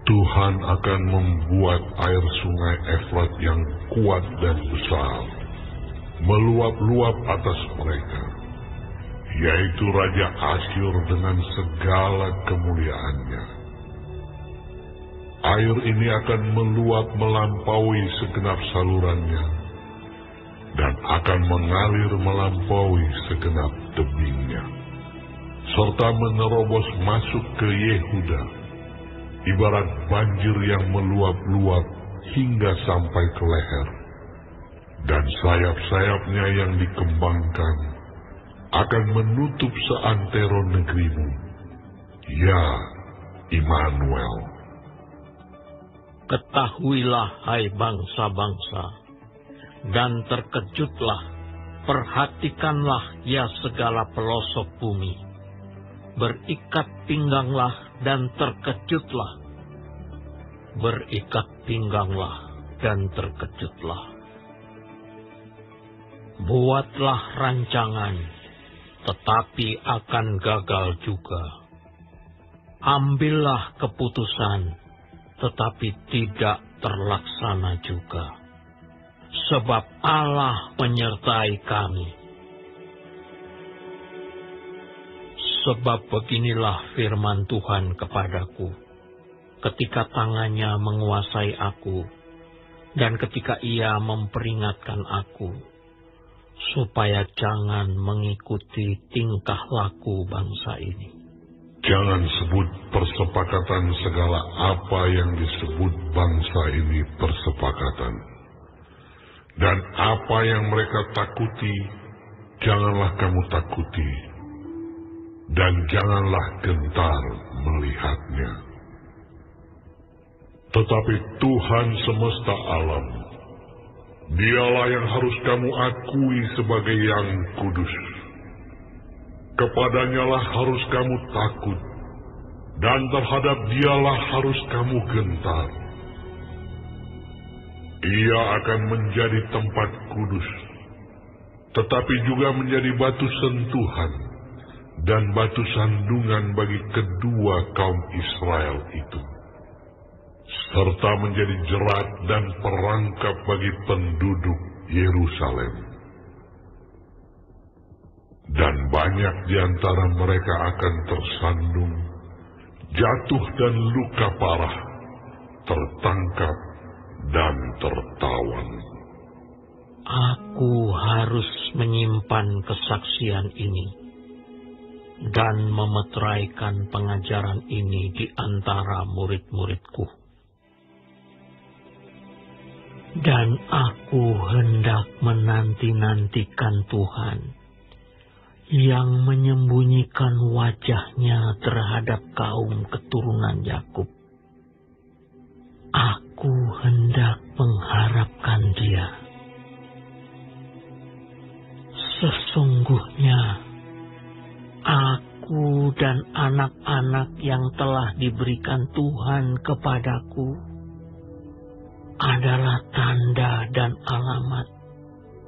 Tuhan akan membuat air sungai Efrat yang kuat dan besar meluap-luap atas mereka, yaitu Raja Asyur dengan segala kemuliaannya. Air ini akan meluap melampaui segenap salurannya, dan akan mengalir melampaui segenap tebingnya, serta menerobos masuk ke Yehuda, ibarat banjir yang meluap-luap hingga sampai ke leher, dan sayap-sayapnya yang dikembangkan akan menutup seantero negerimu, ya Immanuel. Ketahuilah, hai bangsa-bangsa, dan terkejutlah, perhatikanlah, ya segala pelosok bumi. Berikat pingganglah dan terkejutlah. Berikat pingganglah dan terkejutlah. Buatlah rancangan, tetapi akan gagal juga. Ambillah keputusan, tetapi tidak terlaksana juga. Sebab Allah menyertai kami. Sebab beginilah firman Tuhan kepadaku, ketika tangannya menguasai aku, dan ketika Ia memperingatkan aku, supaya jangan mengikuti tingkah laku bangsa ini. Jangan sebut persepakatan segala apa yang disebut bangsa ini persepakatan. Dan apa yang mereka takuti, janganlah kamu takuti. Dan janganlah gentar melihatnya. Tetapi Tuhan semesta alam, Dialah yang harus kamu akui sebagai yang kudus. Kepadanyalah harus kamu takut, dan terhadap Dialah harus kamu gentar. Ia akan menjadi tempat kudus, tetapi juga menjadi batu sentuhan dan batu sandungan bagi kedua kaum Israel itu, serta menjadi jerat dan perangkap bagi penduduk Yerusalem. Dan banyak di antara mereka akan tersandung, jatuh dan luka parah, tertangkap dan tertawan. Aku harus menyimpan kesaksian ini dan memeteraikan pengajaran ini di antara murid-muridku. Dan aku hendak menanti-nantikan Tuhan yang menyembunyikan wajah-Nya terhadap kaum keturunan Yakub. Aku hendak mengharapkan Dia. Sesungguhnya aku dan anak-anak yang telah diberikan Tuhan kepadaku adalah tanda dan alamat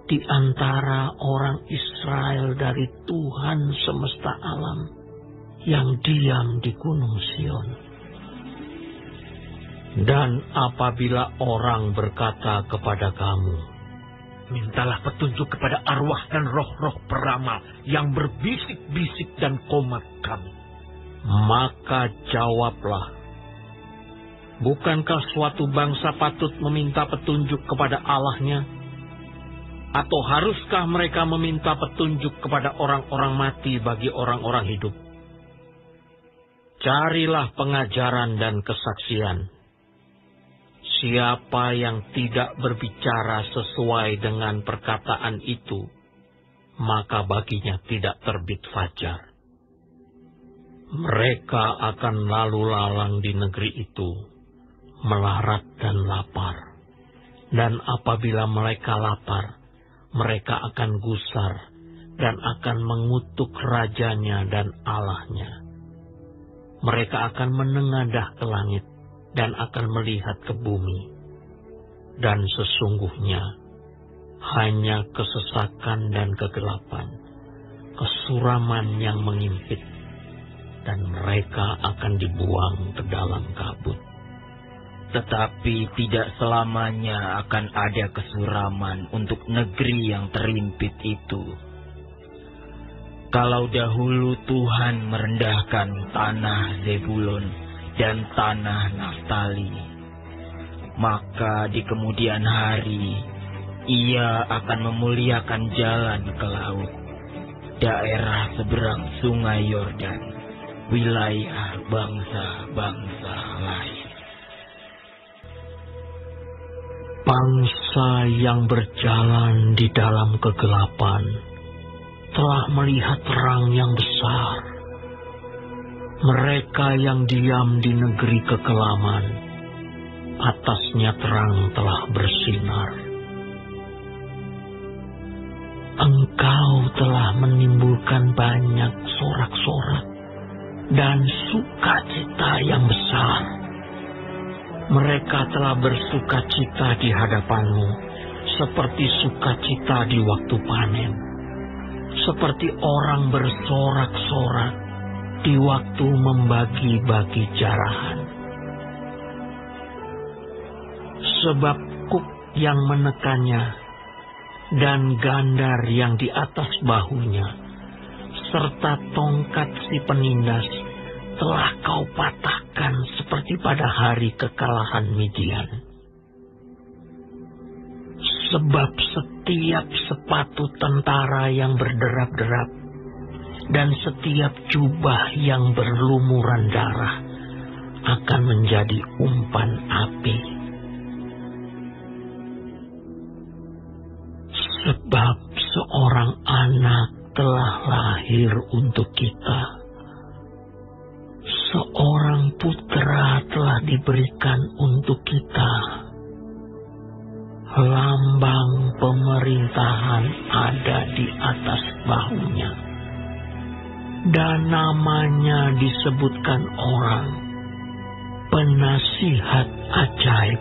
di antara orang Israel dari Tuhan semesta alam yang diam di Gunung Sion. Dan apabila orang berkata kepada kamu, mintalah petunjuk kepada arwah dan roh-roh peramal yang berbisik-bisik dan komat kami, maka jawablah, bukankah suatu bangsa patut meminta petunjuk kepada Allahnya? Atau haruskah mereka meminta petunjuk kepada orang-orang mati bagi orang-orang hidup? Carilah pengajaran dan kesaksian. Siapa yang tidak berbicara sesuai dengan perkataan itu, maka baginya tidak terbit fajar. Mereka akan lalu lalang di negeri itu, melarat dan lapar. Dan apabila mereka lapar, mereka akan gusar dan akan mengutuk rajanya dan Allahnya. Mereka akan menengadah ke langit dan akan melihat ke bumi. Dan sesungguhnya hanya kesesakan dan kegelapan, kesuraman yang mengimpit, dan mereka akan dibuang ke dalam kabut. Tetapi tidak selamanya akan ada kesuraman untuk negeri yang terimpit itu. Kalau dahulu Tuhan merendahkan tanah Zebulon dan tanah Naftali, maka di kemudian hari Ia akan memuliakan jalan ke laut, daerah seberang sungai Yordan, wilayah bangsa-bangsa lain. Bangsa yang berjalan di dalam kegelapan telah melihat terang yang besar. Mereka yang diam di negeri kekelaman, atasnya terang telah bersinar. Engkau telah menimbulkan banyak sorak-sorak dan sukacita yang besar. Mereka telah bersukacita di hadapanmu, seperti sukacita di waktu panen, seperti orang bersorak-sorak di waktu membagi-bagi jarahan. Sebab kuk yang menekannya dan gandar yang di atas bahunya, serta tongkat si penindas telah kau patahkan seperti pada hari kekalahan Midian. Sebab setiap sepatu tentara yang berderap-derap dan setiap jubah yang berlumuran darah akan menjadi umpan api. Sebab seorang anak telah lahir untuk kita. Seorang putra telah diberikan untuk kita. Lambang pemerintahan ada di atas bahunya. Dan namanya disebutkan orang, Penasihat Ajaib,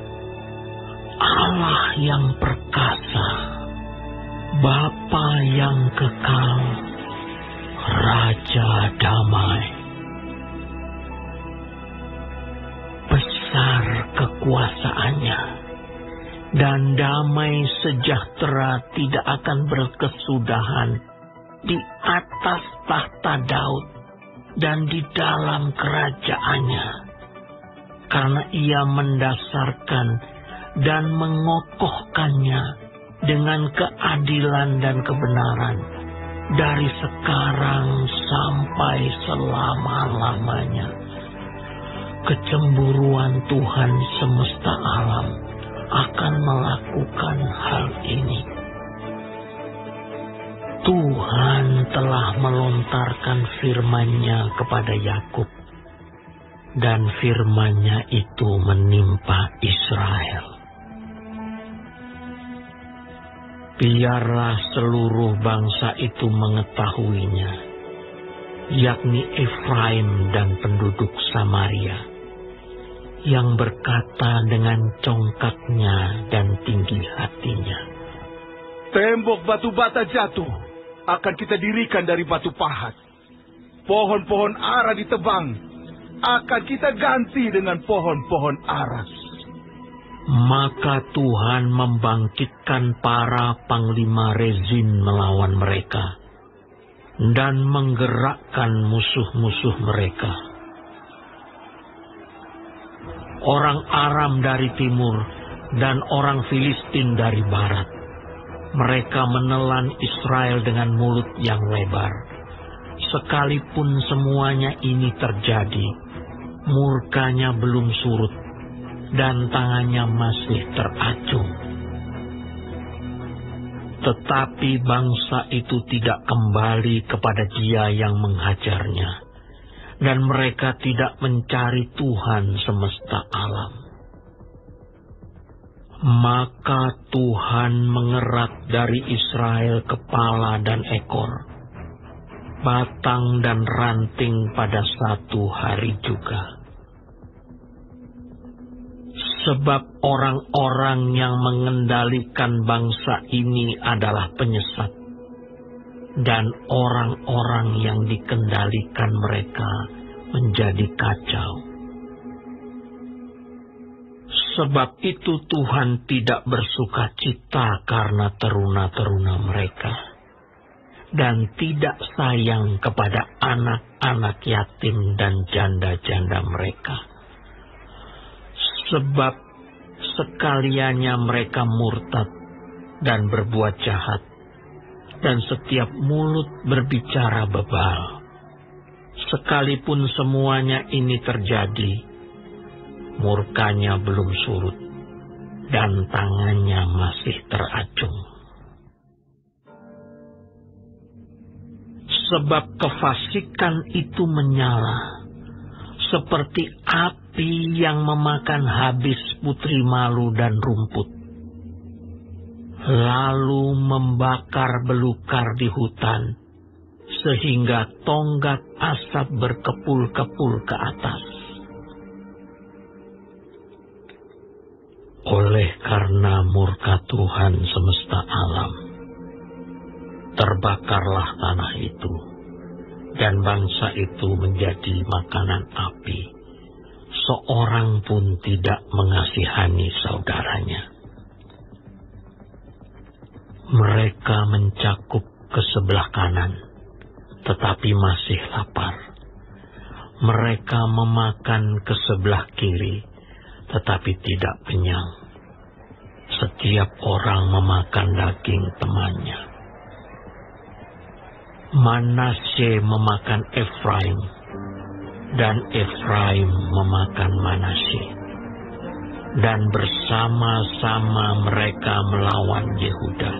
Allah yang perkasa, Bapa yang kekal, Raja damai. Besar kekuasaannya, dan damai sejahtera tidak akan berkesudahan di atas tahta Daud dan di dalam kerajaannya, karena Ia mendasarkan dan mengokohkannya dengan keadilan dan kebenaran dari sekarang sampai selama-lamanya. Kecemburuan Tuhan semesta alam akan melakukan hal ini. Tuhan telah melontarkan firman-Nya kepada Yakub, dan firman-Nya itu menimpa Israel. Biarlah seluruh bangsa itu mengetahuinya, yakni Efraim dan penduduk Samaria, yang berkata dengan congkaknya dan tinggi hatinya, "Tembok batu bata jatuh, akan kita dirikan dari batu pahat. Pohon-pohon ara ditebang, akan kita ganti dengan pohon-pohon aras." Maka Tuhan membangkitkan para panglima Rezin melawan mereka dan menggerakkan musuh-musuh mereka. Orang Aram dari timur dan orang Filistin dari barat. Mereka menelan Israel dengan mulut yang lebar. Sekalipun semuanya ini terjadi, murkanya belum surut dan tangannya masih teracung. Tetapi bangsa itu tidak kembali kepada Dia yang menghajarnya, dan mereka tidak mencari Tuhan semesta alam. Maka Tuhan mengerat dari Israel kepala dan ekor, batang dan ranting pada satu hari juga. Sebab orang-orang yang mengendalikan bangsa ini adalah penyesat, dan orang-orang yang dikendalikan mereka menjadi kacau. Sebab itu Tuhan tidak bersuka cita karena teruna-teruna mereka, dan tidak sayang kepada anak-anak yatim dan janda-janda mereka. Sebab sekaliannya mereka murtad dan berbuat jahat, dan setiap mulut berbicara bebal. Sekalipun semuanya ini terjadi, murkanya belum surut, dan tangannya masih teracung. Sebab kefasikan itu menyala, seperti api yang memakan habis putri malu dan rumput, lalu membakar belukar di hutan, sehingga tonggak asap berkepul-kepul ke atas. Oleh karena murka Tuhan semesta alam, terbakarlah tanah itu, dan bangsa itu menjadi makanan api. Seorang pun tidak mengasihani saudaranya. Mereka mencakup ke sebelah kanan, tetapi masih lapar. Mereka memakan ke sebelah kiri, tetapi tidak kenyang. Setiap orang memakan daging temannya. Manasye memakan Efraim, dan Efraim memakan Manasye, dan bersama-sama mereka melawan Yehuda.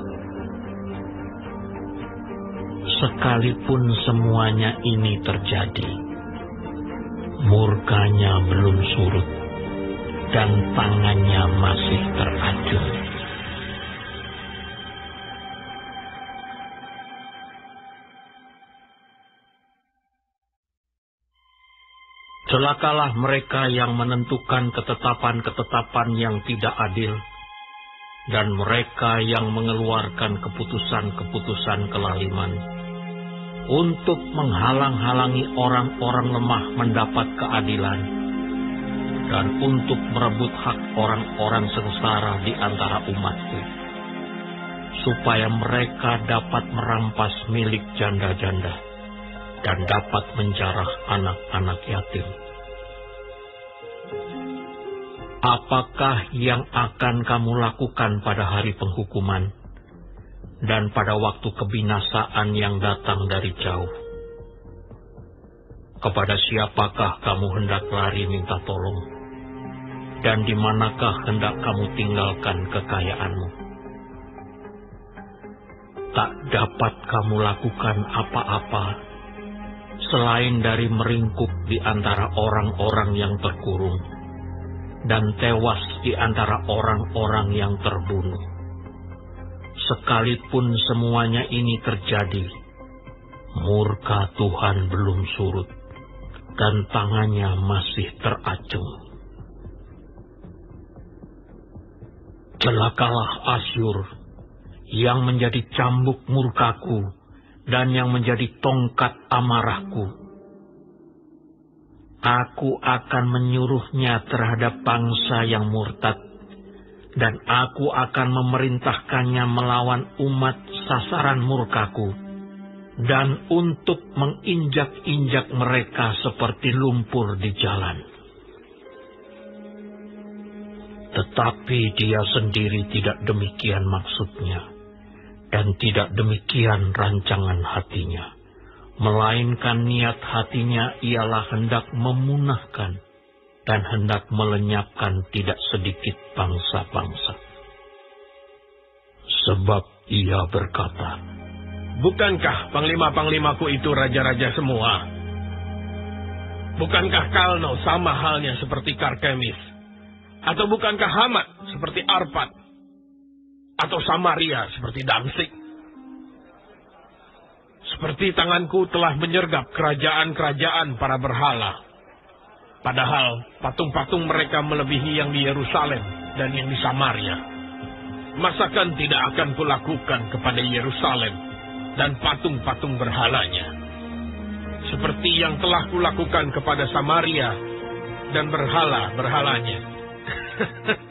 Sekalipun semuanya ini terjadi, murkanya belum surut, dan tangannya masih teracung. Celakalah mereka yang menentukan ketetapan-ketetapan yang tidak adil, dan mereka yang mengeluarkan keputusan-keputusan kelaliman, untuk menghalang-halangi orang-orang lemah mendapat keadilan, dan untuk merebut hak orang-orang sengsara di antara umatku, supaya mereka dapat merampas milik janda-janda, dan dapat menjarah anak-anak yatim. Apakah yang akan kamu lakukan pada hari penghukuman dan pada waktu kebinasaan yang datang dari jauh? Kepada siapakah kamu hendak lari minta tolong? Dan di manakah hendak kamu tinggalkan kekayaanmu? Tak dapat kamu lakukan apa-apa selain dari meringkuk di antara orang-orang yang terkurung, dan tewas di antara orang-orang yang terbunuh. Sekalipun semuanya ini terjadi, murka Tuhan belum surut, dan tangannya masih teracung. Celakalah Asyur yang menjadi cambuk murkaku dan yang menjadi tongkat amarahku. Aku akan menyuruhnya terhadap bangsa yang murtad, dan aku akan memerintahkannya melawan umat sasaran murkaku, dan untuk menginjak-injak mereka seperti lumpur di jalan. Tetapi dia sendiri tidak demikian maksudnya, dan tidak demikian rancangan hatinya, melainkan niat hatinya ialah hendak memunahkan dan hendak melenyapkan tidak sedikit bangsa-bangsa. Sebab ia berkata, bukankah panglima-panglimaku itu raja-raja semua? Bukankah Kalno sama halnya seperti Karkemis? Atau bukankah Hamat seperti Arpad? Atau Samaria seperti Damsik? Seperti tanganku telah menyergap kerajaan-kerajaan para berhala. Padahal patung-patung mereka melebihi yang di Yerusalem dan yang di Samaria. Masakan tidak akan kulakukan kepada Yerusalem dan patung-patung berhalanya, seperti yang telah kulakukan kepada Samaria dan berhala-berhalanya.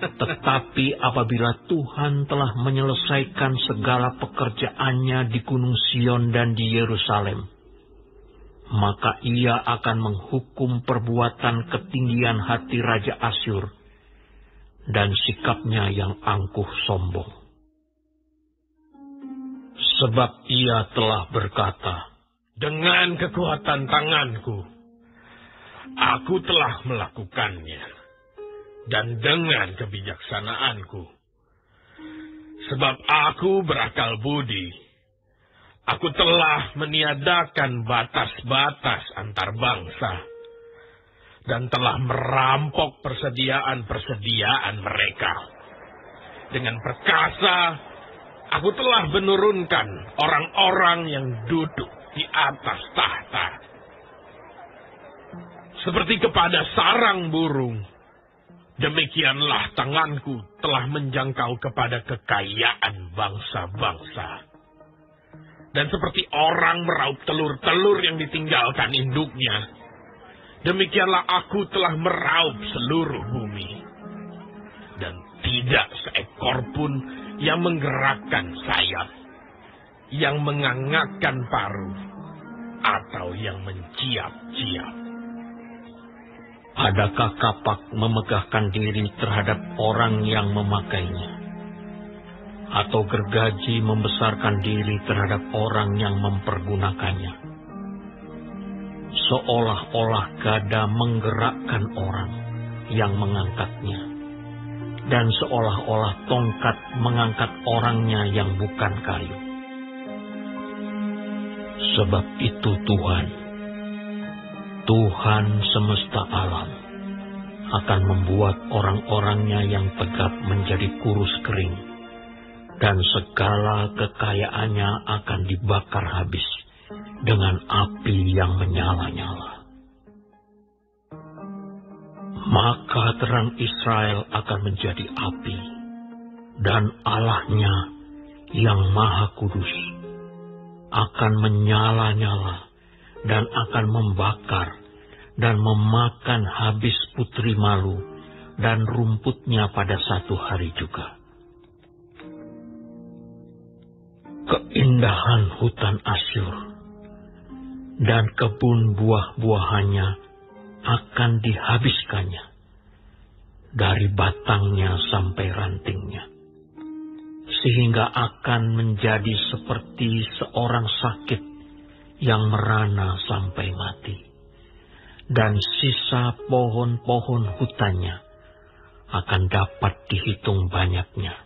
Tetapi apabila Tuhan telah menyelesaikan segala pekerjaannya di Gunung Sion dan di Yerusalem, maka ia akan menghukum perbuatan ketinggian hati Raja Asyur dan sikapnya yang angkuh sombong. Sebab ia telah berkata, dengan kekuatan tanganku, aku telah melakukannya. Dan dengan kebijaksanaanku, sebab aku berakal budi, aku telah meniadakan batas-batas antar bangsa, dan telah merampok persediaan-persediaan mereka. Dengan perkasa, aku telah menurunkan orang-orang yang duduk di atas tahta, seperti kepada sarang burung. Demikianlah tanganku telah menjangkau kepada kekayaan bangsa-bangsa. Dan seperti orang meraup telur-telur yang ditinggalkan induknya, demikianlah aku telah meraup seluruh bumi. Dan tidak seekor pun yang menggerakkan sayap, yang mengangakkan paruh, atau yang menciap-ciap. Adakah kapak memegahkan diri terhadap orang yang memakainya? Atau gergaji membesarkan diri terhadap orang yang mempergunakannya? Seolah-olah gada menggerakkan orang yang mengangkatnya, dan seolah-olah tongkat mengangkat orangnya yang bukan kayu. Sebab itu Tuhan semesta alam akan membuat orang-orangnya yang tegap menjadi kurus kering, dan segala kekayaannya akan dibakar habis dengan api yang menyala-nyala. Maka terang Israel akan menjadi api, dan Allahnya yang Maha Kudus akan menyala-nyala dan akan membakar dan memakan habis putri malu dan rumputnya pada satu hari juga. Keindahan hutan Asyur dan kebun buah-buahannya akan dihabiskannya, dari batangnya sampai rantingnya, sehingga akan menjadi seperti seorang sakit yang merana sampai mati. Dan sisa pohon-pohon hutannya akan dapat dihitung banyaknya,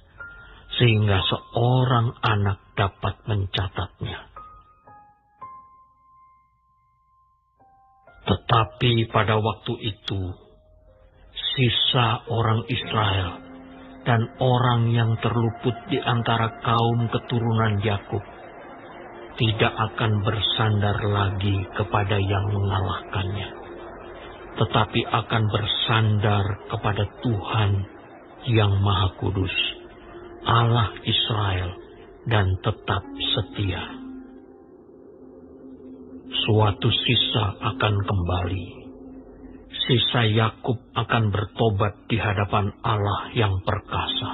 sehingga seorang anak dapat mencatatnya. Tetapi pada waktu itu, sisa orang Israel dan orang yang terluput di antara kaum keturunan Yakub tidak akan bersandar lagi kepada yang mengalahkannya, tetapi akan bersandar kepada Tuhan yang Maha Kudus Allah Israel, dan tetap setia. Suatu sisa akan kembali. Sisa Yakub akan bertobat di hadapan Allah yang perkasa.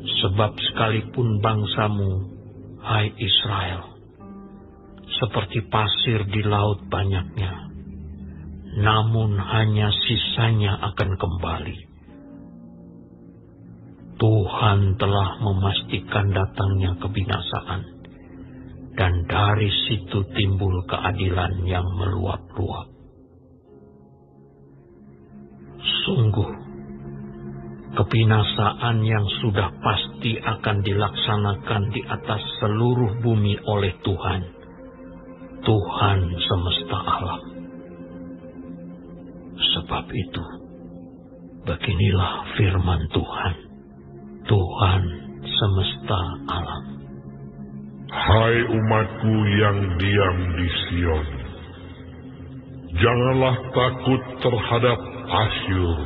Sebab sekalipun bangsamu, hai Israel, seperti pasir di laut banyaknya, namun hanya sisanya akan kembali. Tuhan telah memastikan datangnya kebinasaan, dan dari situ timbul keadilan yang meluap-luap. Sungguh, kebinasaan yang sudah pasti akan dilaksanakan di atas seluruh bumi oleh Tuhan, Tuhan semesta alam. Sebab itu, beginilah firman Tuhan, Tuhan semesta alam. Hai umatku yang diam di Sion, janganlah takut terhadap Asyur.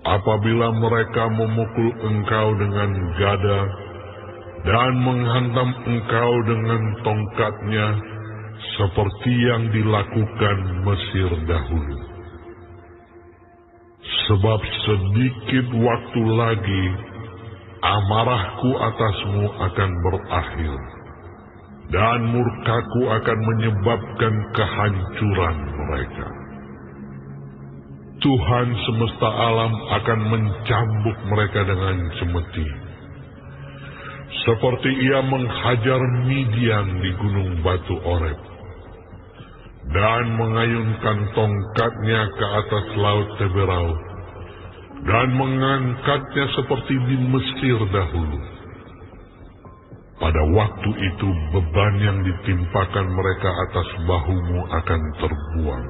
Apabila mereka memukul engkau dengan gada dan menghantam engkau dengan tongkatnya, seperti yang dilakukan Mesir dahulu. Sebab sedikit waktu lagi, amarahku atasmu akan berakhir, dan murkaku akan menyebabkan kehancuran mereka. Tuhan semesta alam akan mencambuk mereka dengan cemeti, seperti ia menghajar Midian di gunung batu Oreb, dan mengayunkan tongkatnya ke atas laut Teberau, dan mengangkatnya seperti di Mesir dahulu. Pada waktu itu beban yang ditimpakan mereka atas bahumu akan terbuang,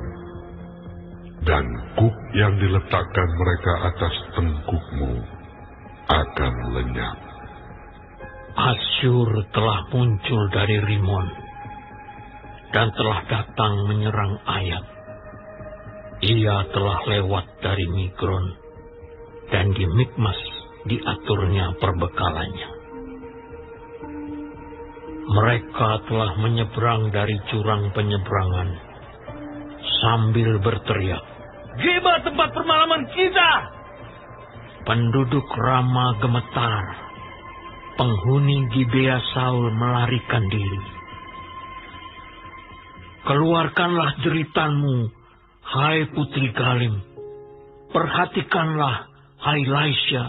dan kuk yang diletakkan mereka atas tengkukmu akan lenyap. Asyur telah muncul dari Rimon, dan telah datang menyerang Ayat. Ia telah lewat dari Migron, dan di Mikmas diaturnya perbekalannya. Mereka telah menyeberang dari jurang penyeberangan, sambil berteriak, Geba tempat permalaman kita! Penduduk Rama gemetar, penghuni Gibea Saul melarikan diri. Keluarkanlah jeritanmu, hai putri Galim. Perhatikanlah, hai Laisya.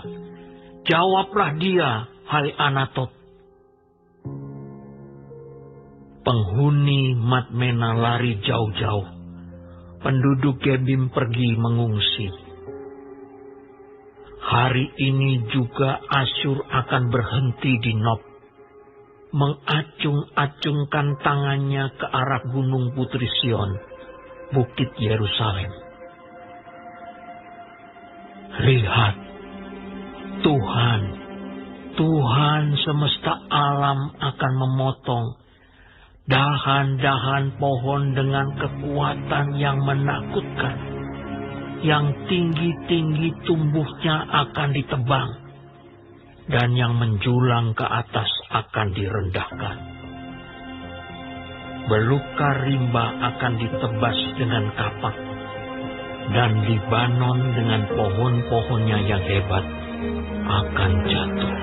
Jawablah dia, hai Anatot. Penghuni Madmena lari jauh-jauh. Penduduk Gebim pergi mengungsi. Hari ini juga Asyur akan berhenti di Nob, mengacung-acungkan tangannya ke arah gunung Putri Sion, bukit Yerusalem. Lihat, Tuhan semesta alam akan memotong dahan-dahan pohon dengan kekuatan yang menakutkan. Yang tinggi-tinggi tumbuhnya akan ditebang, dan yang menjulang ke atas akan direndahkan. Belukar rimba akan ditebas dengan kapak, dan Libanon dengan pohon-pohonnya yang hebat akan jatuh.